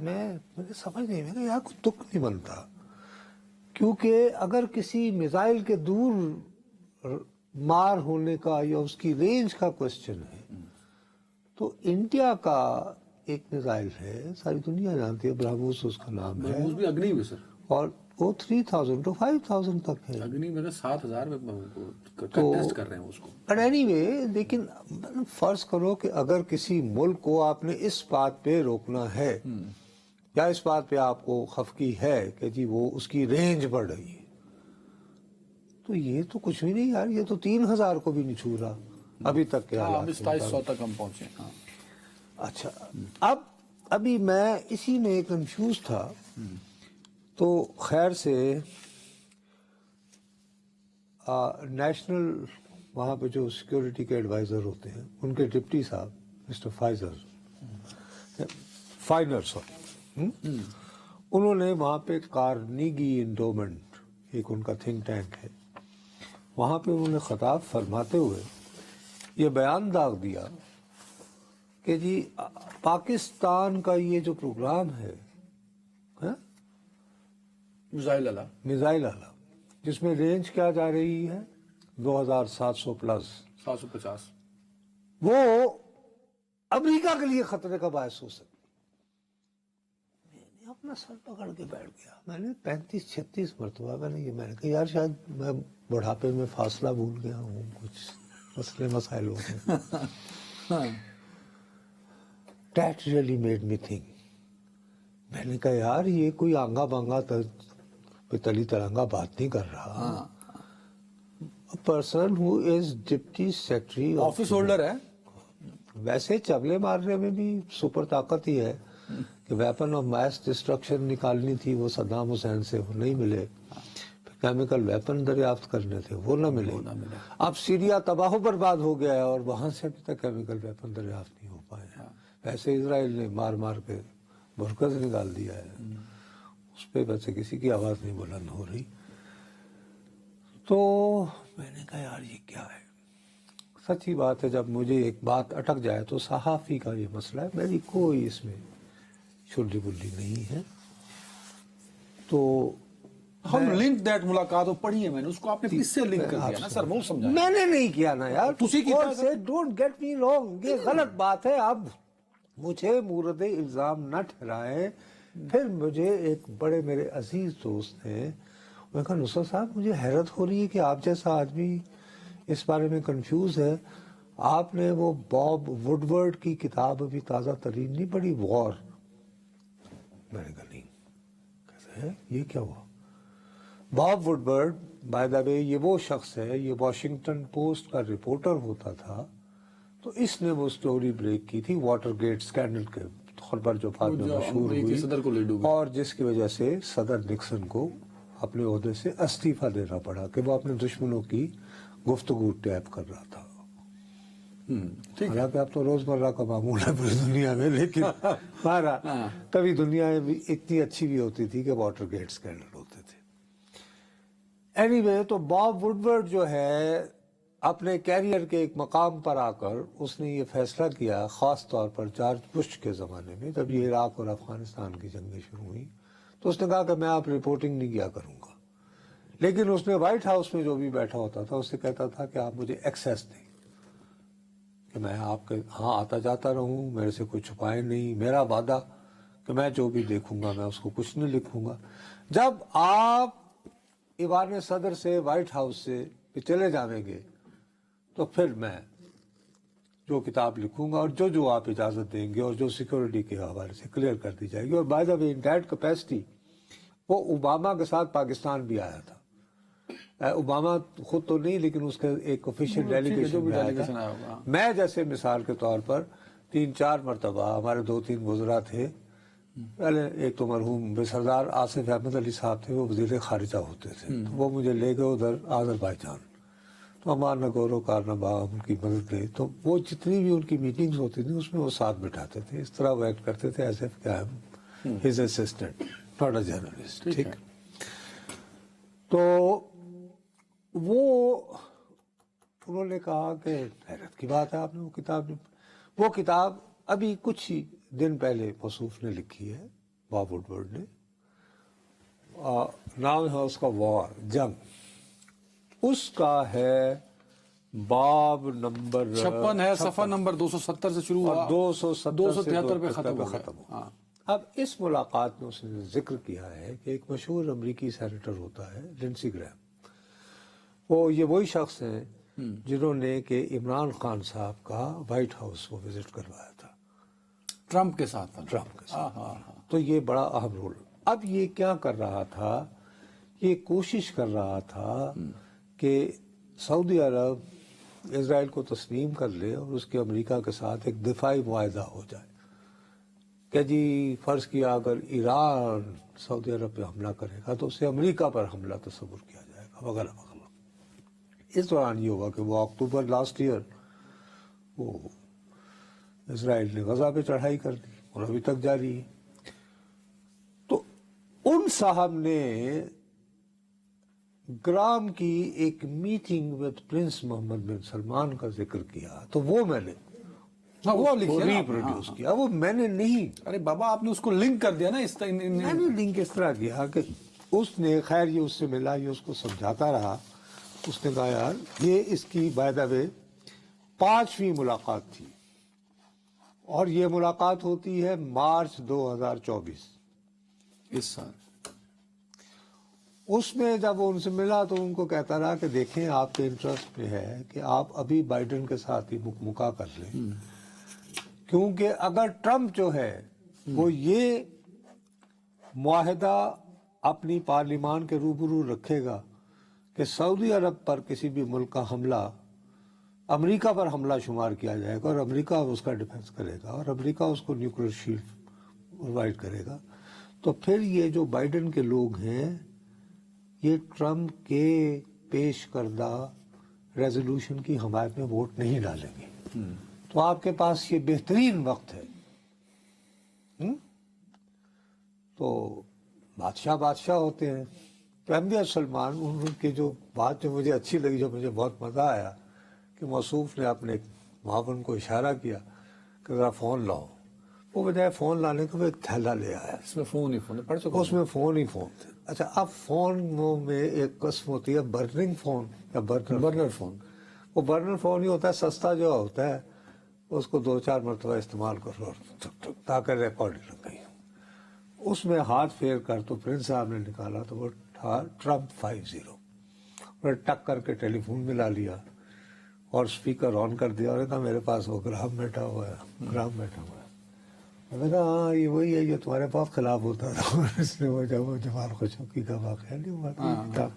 مجھے سمجھ نہیں، میں کہا یار کوئی تک نہیں بنتا، کیونکہ اگر کسی میزائل کے دور مار ہونے کا یا اس کی رینج کا کوشچن ہے تو انڈیا کا ایک میزائل ہے، ساری دنیا جانتی ہے، برہموس اس کا نام ہے، برہموس بھی اگنی بھی سر، اور وہ 3000 to 5000 تک ہے. اگنی میں 7000 میں ٹیسٹ کر رہے ہیں اس کو. بٹ اینی وے، لیکن فرض کرو کہ اگر کسی ملک کو آپ نے اس بات پہ روکنا ہے یا اس بات پہ آپ کو خفقی ہے کہ جی وہ اس کی رینج بڑھ رہی ہے، تو یہ تو کچھ بھی نہیں یار، یہ تو 3000 کو بھی نہیں چھو رہا ابھی تک کے حالات. 2700 تک ہم پہنچے. اچھا، ابھی میں اسی میں کنفیوز تھا، تو خیر سے نیشنل وہاں پہ جو سیکیورٹی کے ایڈوائزر ہوتے ہیں ان کے ڈپٹی صاحب مسٹر فائنر انہوں نے وہاں پہ کارنیگی انڈومنٹ ایک ان کا تھنک ٹینک ہے، وہاں پہ انہوں نے خطاب فرماتے ہوئے یہ بیان داغ دیا کہ جی پاکستان کا یہ جو پروگرام ہے میزائل اللہ، میزائل والا، جس میں رینج کیا جا رہی ہے 2700 پلس، 750. وہ امریکہ کے لیے خطرے کا باعث ہو سکتی. میں نے اپنا سر پکڑ کے بیٹھ گیا. میں نے 35-36 مرتبہ میں نے کہا یار شاید میں بڑھاپے میں فاصلہ بھول گیا ہوں، کچھ مسئلے مسائل ہو گئے. That really made me think. میں نے کہا یار یہ کوئی آنگا بانگا پتلی ترنگا بات نہیں کر رہا. Person who is deputy secretary office holder ہے. ویسے چغلے مارنے میں بھی سپر طاقت ہی ہے کہ ویپن آف میس ڈسٹرکشن نکالنی تھی، وہ صدام حسین سے وہ نہیں ملے. کیمیکل ویپن دریافت کرنے تھے، وہ نہ ملے. اب سیریا تباہ و برباد ہو گیا ہے اور وہاں سے ابھی تک کیمیکل ویپن دریافت نہیں ہو پائے. ویسے اسرائیل نے مار مار کے برکز نکال دیا ہے، اس پہ ویسے کسی کی آواز نہیں بلند ہو رہی. تو میں نے کہا یار یہ کیا ہے. سچی بات ہے جب مجھے ایک بات اٹک جائے تو صحافی کا یہ مسئلہ ہے، میری کوئی اس میں چھلی بلی نہیں ہے. تو ہم لنک دیٹ ملاقات وہ پڑھی ہے میں نے، اس کو آپ نے کس سے لنک کر دیا نا سر، وہ سمجھائیں. میں نے نہیں کیا نا یار. تسی کیتا ہے. ڈونٹ گیٹ می رانگ، یہ غلط بات ہے. اب مجھے مورد الزام نہ ٹھہرائیں. پھر مجھے ایک بڑے میرے عزیز دوست ہیں، میں کہا نصرت صاحب مجھے حیرت ہو رہی ہے کہ آپ جیسا آدمی اس بارے میں کنفیوز ہے. آپ نے وہ باب وڈورڈ کی کتاب ابھی تازہ ترین نہیں پڑھی، وار؟ میں نے کہا نہیں. کہتے ہیں یہ کیا ہوا؟ باب وڈورڈ بائی دا وے یہ وہ شخص ہے، یہ واشنگٹن پوسٹ کا رپورٹر ہوتا تھا. تو اس نے وہ سٹوری بریک کی تھی واٹر گیٹ سکینڈل کے طور پر جو بعد میں مشہور ہوئی، اور جس کی وجہ سے صدر نکسن کو اپنے عہدے سے استعفیٰ دینا پڑا کہ وہ اپنے دشمنوں کی گفتگو ٹیپ کر رہا تھا. حالانکہ اب تو روزمرہ کا معمول ہے پوری دنیا میں، لیکن ہمارا کبھی دنیا اتنی اچھی بھی ہوتی تھی کہ واٹر گیٹ سکینڈل ہوتے تھے. اینی وے تو باب وڈورڈ جو ہے اپنے کیریئر کے ایک مقام پر آ کر اس نے یہ فیصلہ کیا، خاص طور پر جارج بش کے زمانے میں جب یہ عراق اور افغانستان کی جنگیں شروع ہوئیں، تو اس نے کہا کہ میں آپ رپورٹنگ نہیں کیا کروں گا. لیکن اس نے وائٹ ہاؤس میں جو بھی بیٹھا ہوتا تھا اس سے کہتا تھا کہ آپ مجھے ایکسیس دیں، کہ میں آپ کے ہاں آتا جاتا رہوں، میرے سے کوئی چھپائے نہیں. میرا وعدہ کہ میں جو بھی دیکھوں گا میں اس کو کچھ نہیں لکھوں گا. جب آپ ایوان صدر سے وائٹ ہاؤس سے چلے جائیں گے تو پھر میں جو کتاب لکھوں گا اور جو آپ اجازت دیں گے اور جو سیکورٹی کے حوالے سے کلیئر کر دی جائے گی. اور by the way in that capacity وہ اوباما کے ساتھ پاکستان بھی آیا تھا. اوباما خود تو نہیں لیکن اس کا ایک آفیشیل ڈیلیگیشن بھی آیا تھا. میں جیسے مثال کے طور پر 3-4 مرتبہ ہمارے 2-3 وزراء تھے. پہلے ایک تو مرحوم سردار آصف احمد علی صاحب تھے، وہ وزیر خارجہ ہوتے تھے، تو وہ مجھے لے گئے ادھر آذربائیجان. تو ہمارا نگورو کارنبا ان کی مدد لے، تو وہ جتنی بھی ان کی میٹنگز ہوتی تھیں اس میں وہ ساتھ بٹھاتے تھے. اس طرح وہ ایکٹ کرتے تھے as if his assistant not a journalist. ٹھیک. تو وہ انہوں نے کہا کہ حیرت کی بات ہے آپ نے وہ کتاب ابھی کچھ ہی دن پہلے موصوف نے لکھی ہے، باب وڈورڈ نے. نام ہے اس کا وار، جنگ. اس کا ہے باب نمبر 56 ہے، صفحہ نمبر 270 سے شروع ہوا، 273 پہ ختم ہوا. اب اس ملاقات میں اس نے ذکر کیا ہے کہ ایک مشہور امریکی سینیٹر ہوتا ہے لنسی گریم. وہ یہ وہی شخص ہیں جنہوں نے کہ عمران خان صاحب کا وائٹ ہاؤس کو وزٹ کروایا تھا ٹرمپ کے ساتھ. تو یہ بڑا اہم رول. اب یہ کیا کر رہا تھا، یہ کوشش کر رہا تھا کہ سعودی عرب اسرائیل کو تسلیم کر لے اور اس کے امریکہ کے ساتھ ایک دفاعی معاہدہ ہو جائے کہ جی فرض کیا اگر ایران سعودی عرب پہ حملہ کرے گا تو اسے امریکہ پر حملہ تصور کیا جائے گا وغیرہ وغیرہ. اس دوران یہ ہوا کہ وہ اکتوبر لاسٹ ایئر وہ اسرائیل نے غزہ پہ چڑھائی کر دی اور ابھی تک جاری ہے. تو ان صاحب نے گرام کی ایک میٹنگ وتھ پرنس محمد بن سلمان کا ذکر کیا، تو وہ میں نے ریپروڈیوس کیا. وہ میں نے نہیں، ارے بابا آپ نے اس کو لنک کر دیا نا. میں نے لنک اس طرح کیا کہ اس نے خیر یہ اس سے ملا، یہ اس کو سمجھاتا رہا. اس نے کہا یار یہ اس کی بائی دا وے 5ویں ملاقات تھی، اور یہ ملاقات ہوتی ہے مارچ 2024 اس سال. اس میں جب وہ ان سے ملا تو ان کو کہتا رہا کہ دیکھیں آپ کے انٹرسٹ میں ہے کہ آپ ابھی بائیڈن کے ساتھ ہی مکمکا کر لیں، کیونکہ اگر ٹرمپ جو ہے وہ یہ معاہدہ اپنی پارلیمان کے روبرو رکھے گا کہ سعودی عرب پر کسی بھی ملک کا حملہ امریکہ پر حملہ شمار کیا جائے گا اور امریکہ اس کا ڈیفنس کرے گا اور امریکہ اس کو نیوکلیر شیلڈ پرووائڈ کرے گا، تو پھر یہ جو بائیڈن کے لوگ ہیں یہ ٹرمپ کے پیش کردہ ریزولوشن کی حمایت میں ووٹ نہیں ڈالیں گے. تو آپ کے پاس یہ بہترین وقت ہے. تو بادشاہ ہوتے ہیں. تو احمدیہ سلمان ان کی جو بات جو مجھے اچھی لگی، جو مجھے بہت مزہ آیا، کہ موصوف نے اپنے معاون کو اشارہ کیا کہ ذرا فون لاؤ. وہ بجائے فون لانے کے وہ ایک تھیلا لے آیا، اس میں فون ہی فون پڑھ چکا. اس میں فون ہی فون تھے. اچھا اب فون میں ایک قسم ہوتی ہے برننگ فون یا برنر فون. وہ برنر فون ہی ہوتا ہے، سستا جو ہوتا ہے اس کو 2-4 مرتبہ استعمال کرو تاکہ ریکارڈ لگ گئی. اس میں ہاتھ پھیر کر تو پرنس صاحب نے نکالا تو وہ تھا ٹرمپ 50. اور ٹک کر کے ٹیلی فون ملا لیا اور اسپیکر آن کر دیا اور کہا میرے پاس وہ گرام بیٹھا ہوا ہے. میں نے کہا ہاں یہ وہی ہے جو تمہارے پاس خلاف ہوتا تھا. اس نے وہ جمال خشوگی کا واقعہ نہیں ہوا تھا.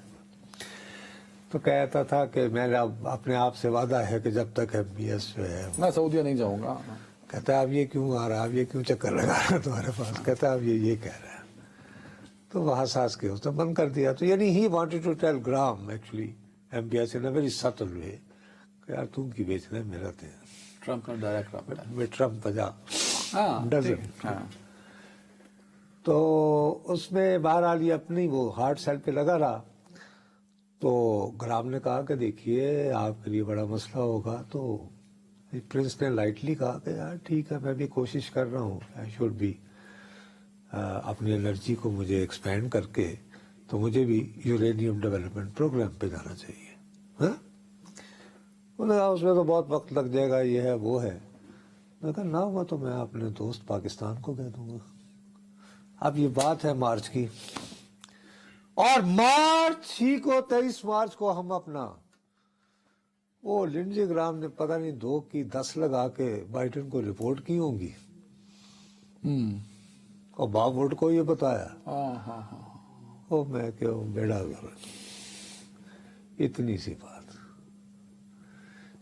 تو کہتا تھا کہ میں نے اپنے آپ سے وعدہ ہے کہ جب تک MBS جو ہے میں سعودیہ نہیں جاؤں گا. کہتا ہے اب یہ کیوں آ رہا، اب یہ کیوں چکر لگا رہا تمہارے پاس. کہتا ہے اب یہ کہہ رہا ہے. تو وہ حساس کے اس نے بند کر دیا. تو یعنی ہی وانٹڈ ٹو ٹیل گرام actually MBS in a very subtle way کہ یار تم کی بیچنا ہے میرا تھے ٹرمپ کا ڈائریکٹ میں ٹرمپ بجا. تو اس میں بہرحال یہ اپنی وہ ہارٹ سیل پہ لگا رہا. تو گرام نے کہا کہ دیکھیے آپ کے لیے بڑا مسئلہ ہوگا. تو پرنس نے لائٹلی کہا کہ یار ٹھیک ہے میں بھی کوشش کر رہا ہوں، آئی شوڈ بی اپنی انرجی کو مجھے ایکسپینڈ کر کے تو مجھے بھی یورینیم ڈیولپمنٹ پروگرام پہ جانا چاہیے. انہوں نے کہا اس میں تو بہت وقت لگ جائے گا، یہ ہے وہ ہے. میں کہا نہ ہوا تو میں اپنے دوست پاکستان کو کہہ دوں گا. اب یہ بات ہے مارچ کی، اور مارچ ہی کو 23 مارچ کو ہم اپنا وہ لنڈزے گرام نے پتہ نہیں 2 کی 10 لگا کے بائیڈن کو رپورٹ کی ہوں گی اور باب ووڈ کو یہ بتایا. او میں کہ بیڑا گھر اتنی سی بات،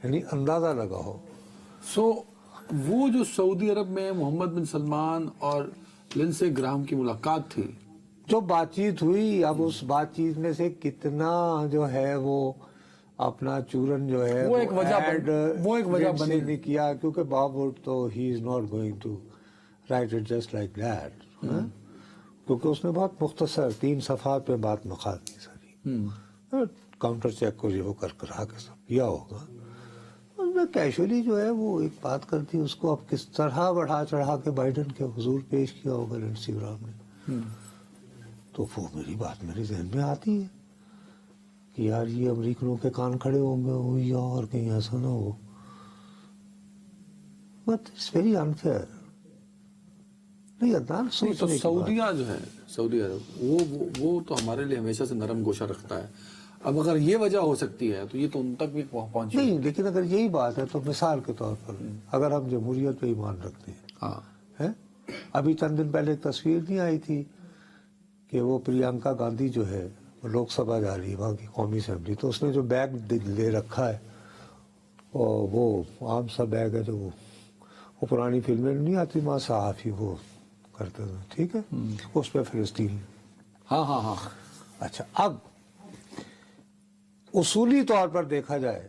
یعنی اندازہ لگاؤ. سو وہ جو سعودی عرب میں محمد بن سلمان اور لنڈزے گرام کی ملاقات تھی، جو بات چیت ہوئی، اب اس بات چیت میں سے کتنا جو ہے وہ اپنا چورن جو ہے وہ ایک وجہ بنی نہیں کیا، کیونکہ باب ووڈ تو he is not going to write it just like that, کیونکہ اس نے بہت مختصر 3 صفحات پہ بات مخال کی ساری. کاؤنٹر چیک کو وہ کر کے سب کیا ہوگا. اس میں کیشولی جو ہے وہ ایک بات کرتی، اس کو اب کس طرح بڑھا چڑھا کے بائیڈن کے حضور پیش کیا ہوگا لنڈزے گرام نے. تو وہ میری بات میرے ذہن میں آتی ہے کہ یار یہ امریکنوں کے کان کھڑے ہوں گے یا اور کہیں ایسا نہ ہو. But it's very unfair. تو سعودیہ جو ہے، سعودی عرب وہ تو ہمارے لیے ہمیشہ سے نرم گوشہ رکھتا ہے. اب اگر یہ وجہ ہو سکتی ہے تو یہ تو ان تک بھی پہنچی نہیں. لیکن اگر یہی بات ہے تو مثال کے طور پر اگر ہم جمہوریت پہ ایمان رکھتے ہیں، ابھی چند دن پہلے ایک تصویر نہیں آئی تھی کہ وہ پرینکا گاندھی جو ہے وہ لوک سبھا جا رہی ہے، وہاں کی قومی اسمبلی، تو اس نے جو بیگ لے رکھا ہے وہ عام سا بیگ ہے جو وہ پرانی فلمیں نہیں آتی وہاں صحافی وہ کرتے تھے، ٹھیک ہے، اس پہ فلسطین. اچھا اب اصولی طور پر دیکھا جائے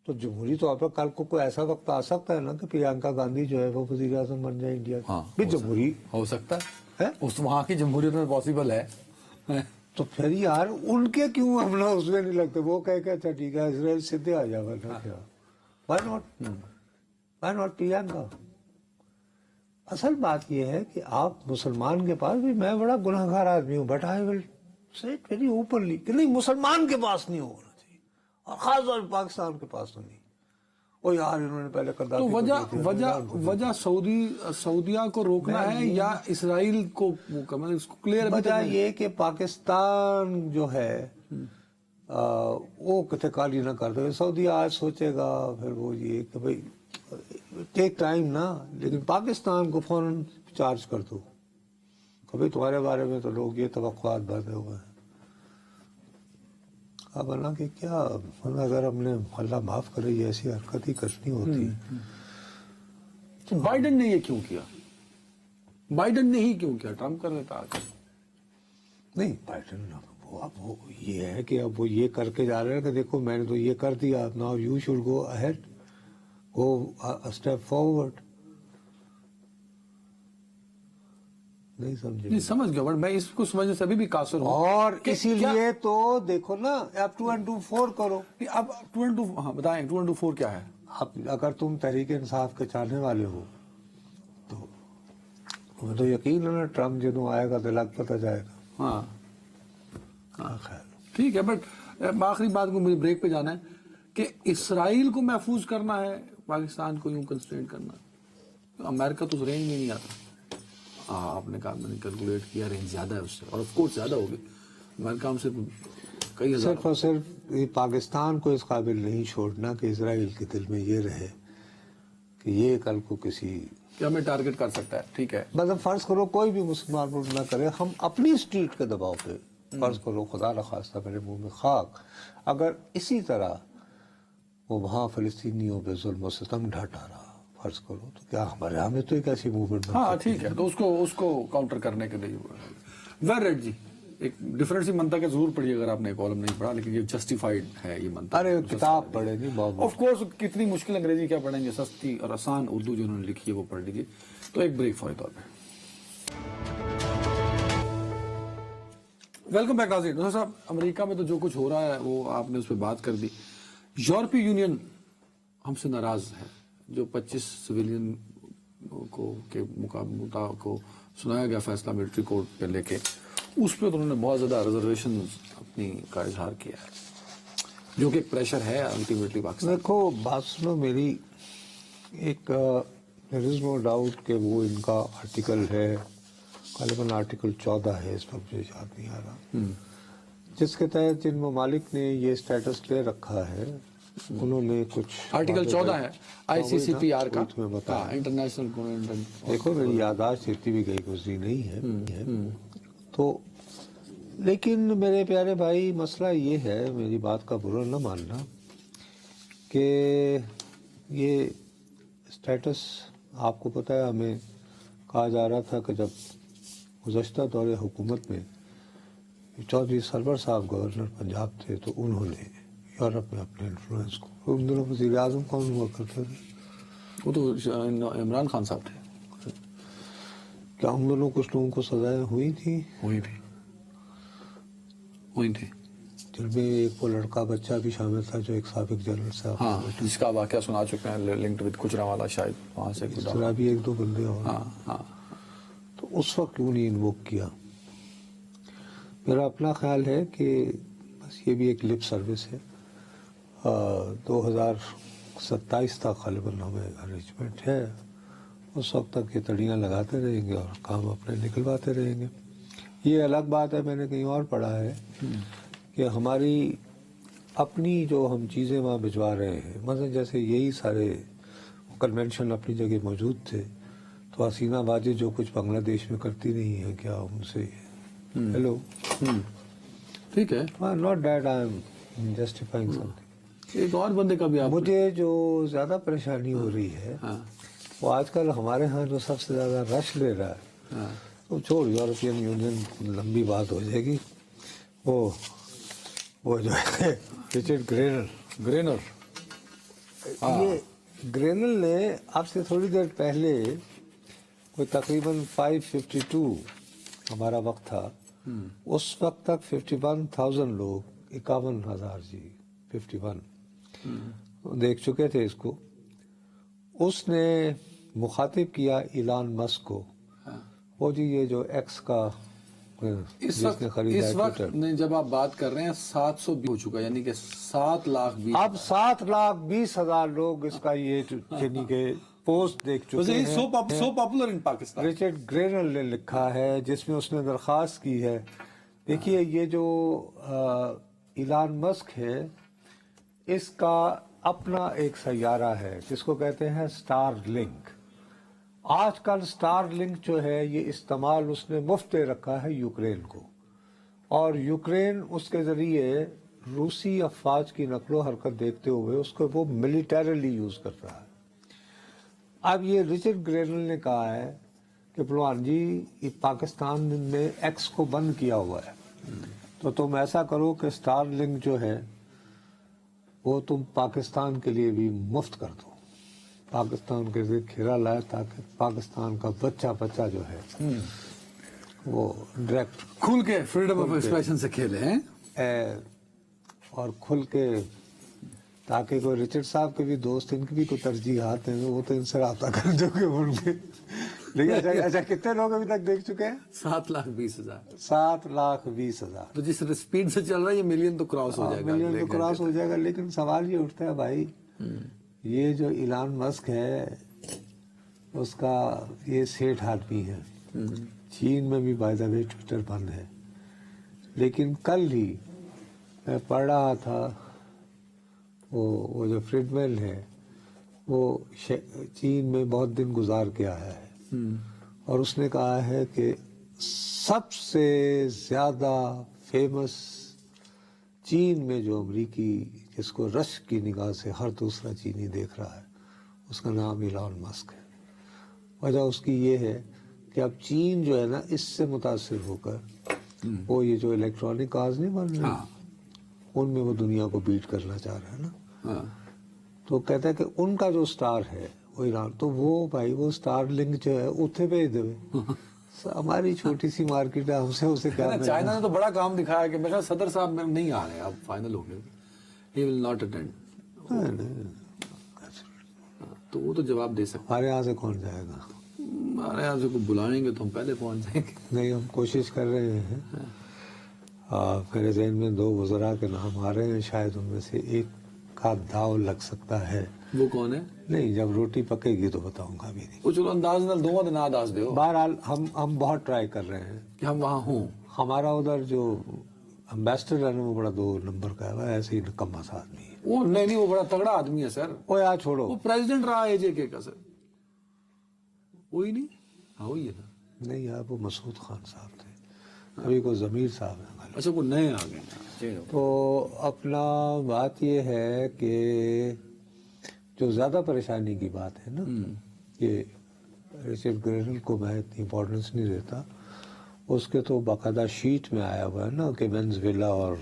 تو جمہوری طور پر کل کو کوئی ایسا وقت آ سکتا ہے نا کہ پرینکا گاندھی جو ہے وہ وزیر اعظم بن جائے انڈیا کی. جمہوری ہو سکتا ہے، اس وہاں کی جمہوریت میں پاسبل ہے. تو پھر یار ان کے کیوں حملہ اس میں نہیں لگتے؟ وہ کہہ کہ اچھا ٹھیک ہے اسرائیل سیدھے آ جاؤ. Why not Priyanka? اصل بات یہ ہے کہ آپ مسلمان کے پاس بھی میں بڑا گناہ گار آدمی ہوں، but I will said very openly کہ نہیں مسلمان کے پاس نہیں ہونا چاہیے اور خاص طور پہ پاکستان کے پاس تو نہیں. وہ یار انہوں نے پہلے تو قذافی وجہ سعودیہ کو روکنا ہے یا اسرائیل کو اس کو کلیئر وجہ یہ کہ پاکستان جو ہے وہ کتے کالی نہ کر دے. سعودی آج سوچے گا پھر وہ یہ کہ بھائی ٹیک ٹائم نا, لیکن پاکستان کو فوراً چارج کر دو کہ بھائی تمہارے بارے میں تو لوگ یہ توقعات باندھے ہوئے ہیں. اب اللہ کہ کیا اگر ہم نے اللہ معاف کرے یہ ایسی حرکت ہی کرنی ہوتی. تو بائیڈن نے یہ کیوں کیا؟ بائیڈن نے ہی کیوں کیا؟ ٹرمپ کر دیتا آگے نہیں. بائیڈن اب وہ یہ ہے کہ اب وہ یہ کر کے جا رہے ہیں کہ دیکھو میں نے تو یہ کر دیا, now you should go ahead, go step forward. نہیں سمجھے؟ نہیں سمجھ گیا, بٹ میں اس کو سمجھنے سے ابھی بھی قاصر ہوں. اور اسی لیے تو دیکھو نا اب 2 and 2 4 کرو. اب 2 and 2 ہاں بتائیں 2 and 2 4 کیا ہے؟ اب اگر تم تحریک انصاف کے چاہنے والے ہو تو ہمیں تو یقین ہے نا ٹرمپ جدوں آئے گا تو لگ پتہ جائے گا. ہاں خیر ٹھیک ہے, بٹ آخری بات کو مجھے بریک پہ جانا ہے کہ اسرائیل کو محفوظ کرنا ہے, پاکستان کو یوں کنسٹرین کرنا ہے. امریکہ تو اس رینج میں نہیں آتا. آپ نے کہا میں نے کیلکولیٹ کیا رینج زیادہ ہے اس سے, اور آف کورس زیادہ ہوگی. امریکہ ہم سے کئی ہزار. صرف اور صرف پاکستان کو اس قابل نہیں چھوڑنا کہ اسرائیل کے دل میں یہ رہے کہ یہ کل کو کسی کہ ہمیں ٹارگٹ کر سکتا ہے. ٹھیک ہے, مطلب فرض کرو کوئی بھی مسلمان ملک نہ کرے, ہم اپنی اسٹریٹ کے دباؤ پہ فرض کرو خدا نخواستہ میرے منہ میں خاک, اگر اسی طرح وہ وہاں فلسطینیوں پہ ظلم و ستم ڈھاٹا رہا فرض کرو, تو کیا ہمارے یہاں میں تو ایک ایسی موومنٹ بن ہاں ٹھیک ہے, تو اس کو کاؤنٹر کرنے کے لیے ویل ریڈ جی ایک ڈفرینٹ سی منطق ہے, ضرور پڑھیے اگر آپ نے کالم نہیں پڑھا, لیکن یہ جسٹیفائڈ ہے یہ منطق. ارے کتاب پڑھے نہیں بہت آف کورس, کتنی مشکل انگریزی کیا پڑھیں گے, سستی اور آسان اردو جو انہوں نے لکھی ہے وہ پڑھ لیجیے. تو ایک بریک فوری طور پہ. ویلکم بیک ناظرین. ڈاکٹر صاحب, امریکہ میں تو جو کچھ ہو رہا ہے وہ آپ نے اس پہ بات کر دی. یورپی یونین ہم سے ناراض ہے. جو 25 سویلین کو کے مقابلہ کو سنایا گیا فیصلہ ملٹری کورٹ پہ لے کے, اس پہ تو انہوں نے بہت زیادہ ریزرویشن اپنی کا اظہار کیا ہے, جو کہ ایک پریشر ہے الٹیمیٹلی پاکستان. دیکھو بات سنو میری, ایک there is no doubt کہ وہ ان کا آرٹیکل ہے, غالباً آرٹیکل 14 ہے, اس وقت مجھے یاد نہیں آ رہا, جس کے تحت جن ممالک نے یہ سٹیٹس لے رکھا ہے انہوں نے کچھ آرٹیکل 14 ہے آئی سی سی پی آر کا, انٹرنیشنل. دیکھو میری یادداشت اتنی بھی گئی گزری نہیں ہے تو, لیکن میرے پیارے بھائی مسئلہ یہ ہے, میری بات کا برا نہ ماننا, کہ یہ سٹیٹس آپ کو پتہ ہے ہمیں کہا جا رہا تھا کہ جب گزشتہ دور حکومت میں چودھری سرور صاحب گورنر پنجاب تھے تو انہوں نے یورپ میں اپنے انفلوئنس کو, ان دنوں وزیر اعظم کون ہوا کرتے تھے؟ وہ تو عمران خان صاحب تھے. کیا ان دونوں کچھ لوگوں کو سزائیں ہوئی تھیں؟ ہوئی تھی جن میں ایک وہ لڑکا بچہ بھی شامل تھا جو ایک سابق جنرل صاحب, ہاں, جس کا واقعہ سنا چکے ہیں, لنکڈ ود گجرانوالہ شاید وہاں سے اس طرح بھی 1-2 بندے اور. ہاں. تو اس وقت کیوں نہیں انووک کیا؟ میرا اپنا خیال ہے کہ بس یہ بھی ایک لپ سروس ہے. 2027 تک غالباً ہمیں ارینجمنٹ ہے, اس وقت تک یہ تڑیاں لگاتے رہیں گے اور کام اپنے نکلواتے رہیں گے. یہ الگ بات ہے, میں نے کہیں اور پڑھا ہے کہ ہماری اپنی جو ہم چیزیں وہاں بھجوا رہے ہیں, مثلا جیسے یہی سارے کنونشن اپنی جگہ موجود تھے, تو حسینہ واجد جو کچھ بنگلہ دیش میں کرتی نہیں ہے, کیا ان سے ہیلو ٹھیک ہے, not that I am justifying some thing. ایک اور بندے کا بھی آپ مجھے جو زیادہ پریشانی ہو رہی ہے وہ آج کل ہمارے ہاں جو سب سے زیادہ رش لے رہا ہے, تو چھوڑ یورپین یونین لمبی بات ہو جائے گی, وہ جو ہے رچرڈ گرینر, یہ گرینل نے آپ سے تھوڑی دیر پہلے کوئی تقریباً 552 ہمارا وقت تھا, اس وقت تک 51,000 لوگ, 51,000 جی 51 دیکھ چکے تھے اس کو. اس نے مخاطب کیا ایلان مسک کو, وہ جی یہ جو ایکس کا اس وقت نہیں، جب آپ بات کر رہے ہیں 700 ہو چکا، یعنی کہ 7,20,000 اب 7,20,000 لوگ اس کا یہ یعنی کہ پوسٹ دیکھ چکے ہیں. سو پاپولر ان پاکستان. رچرڈ گرینل نے لکھا ہے جس میں اس نے درخواست کی ہے. دیکھیے یہ جو ایلان مسک ہے اس کا اپنا ایک سیارہ ہے جس کو کہتے ہیں سٹار لنک. آج کل سٹار لنک جو ہے یہ استعمال اس نے مفت رکھا ہے یوکرین کو، اور یوکرین اس کے ذریعے روسی افواج کی نقل و حرکت دیکھتے ہوئے اس کو وہ ملیٹریلی یوز کر رہا ہے. اب یہ رچرڈ گرینل نے کہا ہے کہ بلوان جی یہ پاکستان نے ایکس کو بند کیا ہوا ہے، تو تم ایسا کرو کہ سٹار لنک جو ہے وہ تم پاکستان کے لیے بھی مفت کر دو، پاکستان کے لیے کھیرا لائے تاکہ پاکستان کا بچہ جو ہے وہ ڈائریکٹ کھل کے فریڈم آف ایکسپریشن سے کھیلے ہیں اور کھل کے، تاکہ کوئی رچرڈ صاحب کے بھی دوست ان کی بھی کوئی ترجیحات ہیں وہ تو ان سے رابطہ کر دو گے ان کے. لیکن اچھا کتنے لوگ ابھی تک دیکھ چکے ہیں؟ 7,20,000. 7,20,000. تو جس اسپیڈ سے چل رہا ہے یہ ملین تو کراس ہو جائے گا. ملین تو کراس ہو جائے گا. لیکن سوال یہ اٹھتا ہے بھائی یہ جو ایلان مسک ہے اس کا یہ سیٹھ آدمی ہے. چین میں بھی بائی دا وے ٹویٹر بند ہے. لیکن کل ہی میں پڑھ رہا تھا وہ جو فریڈمین ہے وہ چین میں بہت دن گزار کے آیا ہے اور اس نے کہا ہے کہ سب سے زیادہ فیمس چین میں جو امریکی جس کو رشک کی نگاہ سے ہر دوسرا چینی دیکھ رہا ہے اس کا نام ایلان مسک ہے. وجہ اس کی یہ ہے کہ اب چین جو ہے نا اس سے متاثر ہو کر وہ یہ جو الیکٹرانک کارز نہیں بن رہے ان میں وہ دنیا کو بیٹ کرنا چاہ رہا ہے نا. تو کہتا ہے کہ ان کا جو سٹار ہے وہ ایران، تو وہ بھائی وہ سٹار لنک جو ہے اتنے بھیج دے. ہماری چھوٹی سی مارکیٹ ہے، ہم سے اسے کیا. چائنا نے تو بڑا کام دکھایا کہ میرا صدر صاحب میرے نہیں آ رہے، اب فائنل ہو گئے، ہی ول ناٹ اٹینڈ. تو وہ تو جواب دے سکتے. ہمارے یہاں سے کون جائے گا؟ ہمارے یہاں سے کو بلائیں گے تو ہم پہلے پہنچ جائیں گے. نہیں ہم کوشش کر رہے ہیں. میرے ذہن میں 2 وزراء کے نام آ رہے ہیں، شاید ان میں سے ایک کا داؤ لگ سکتا ہے. وہ کون ہے؟ نہیں جب روٹی پکے گی تو بتاؤں گا بھی نہیں. وہ چلو انداز نال دونوں دن آداز دیو. بہرحال ہم بہت ٹرائی کر رہے ہیں کہ ہم وہاں ہوں. ہمارا ادھر جو امبیسڈر ہے وہ بڑا 2 نمبر کا ہے، ایسے ہی نکما سا آدمی ہے. وہ نہیں وہ بڑا تگڑا آدمی ہے سر. وہ یار چھوڑو، وہ پریزیڈنٹ رہا ہے JK کا سر. وہی نہیں؟ ہاں وہی ہے نا. نہیں یار وہ مسعود خان صاحب تھے، ابھی کو ضمیر صاحب ہیں. اچھا وہ نئے آ گئے. تو اپنا بات یہ ہے کہ جو زیادہ پریشانی کی بات ہے نا کہ رچرڈ گرینل کو میں اتنی امپورٹنس نہیں دیتا، اس کے تو باقاعدہ شیٹ میں آیا ہوا ہے نا کہ وینزویلا اور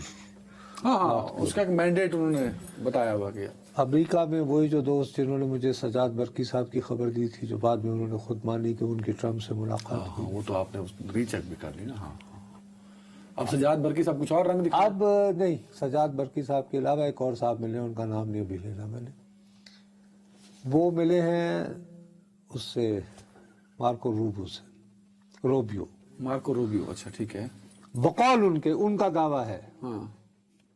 ہاں اس کا ایک مینڈیٹ انہوں نے بتایا ہوا کہ امریکہ میں وہی جو دوست جنہوں نے مجھے سجاد برقی صاحب کی خبر دی تھی جو بعد میں انہوں نے خود مانی کہ ان کی ٹرمپ سے ملاقات ہوئی. وہ تو آپ نے ری چیک بھی کر لی نا. ہاں اب سجاد برقی صاحب کچھ اور رنگ دکھا. اب نہیں، سجاد برقی صاحب کے علاوہ ایک اور صاحب ملے، ان کا نام نہیں ابھی لینا میں نے. وہ ملے ہیں اس سے مارکو روبیو. Marco Rubio. اچھا ٹھیک ہے. بقول ان کا دعویٰ ہے، ہاں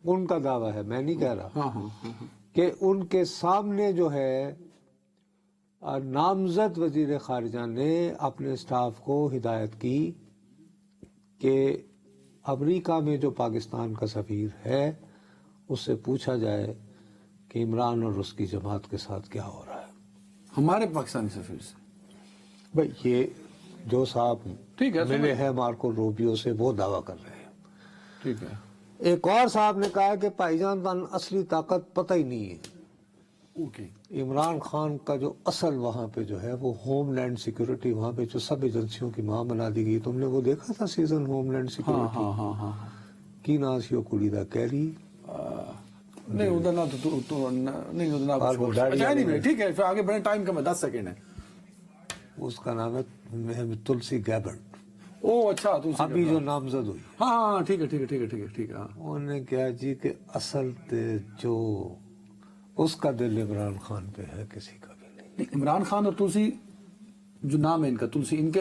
ان کا دعویٰ ہے، میں نہیں کہہ رہا، ہاں ہاں ہاں کہ ان کے سامنے جو ہے نامزد وزیر خارجہ نے اپنے سٹاف کو ہدایت کی کہ امریکہ میں جو پاکستان کا سفیر ہے اس سے پوچھا جائے کہ عمران اور اس کی جماعت کے ساتھ کیا ہو رہا ہے. ہمارے پاکستانی سفیر سے. بھائی یہ جو صاحب ٹھیک ہے ملے ہیں مارکو روبیو سے وہ دعویٰ کر رہے ہیں. ٹھیک ہے. ایک اور صاحب نے کہا کہ بھائی جان اصلی طاقت پتہ ہی نہیں ہے. اوکے. عمران خان کا جو اصل وہاں پہ جو ہے وہ ہوم لینڈ سیکورٹی، وہاں پہ جو سب ایجنسیوں کی ماں بنا دی گئی. تم نے وہ دیکھا تھا سیزن ہوم لینڈ سیکورٹی؟ ہاں ہاں ہاں کی ناسیو کڑی دا کیری نہیں ادھر نہ تو نہیں ادھر. ٹھیک ہے پھر آگے بڑھے، ٹائم کم ہے، 10 سیکنڈ ہے. اس کا نام ہے تلسی گیبرٹ. او اچھا تو ابھی جو نامزد ہوئی. ہاں ہاں ٹھیک ہے ٹھیک ہے ٹھیک ہے ٹھیک ہے ٹھیک ہے. انہوں نے کہا جی کہ اصل جو اس کا دل عمران خان پہ ہے کسی کا بھی نہیں. عمران خان اور تلسی جو نام ہے ان کا، تلسی، ان کے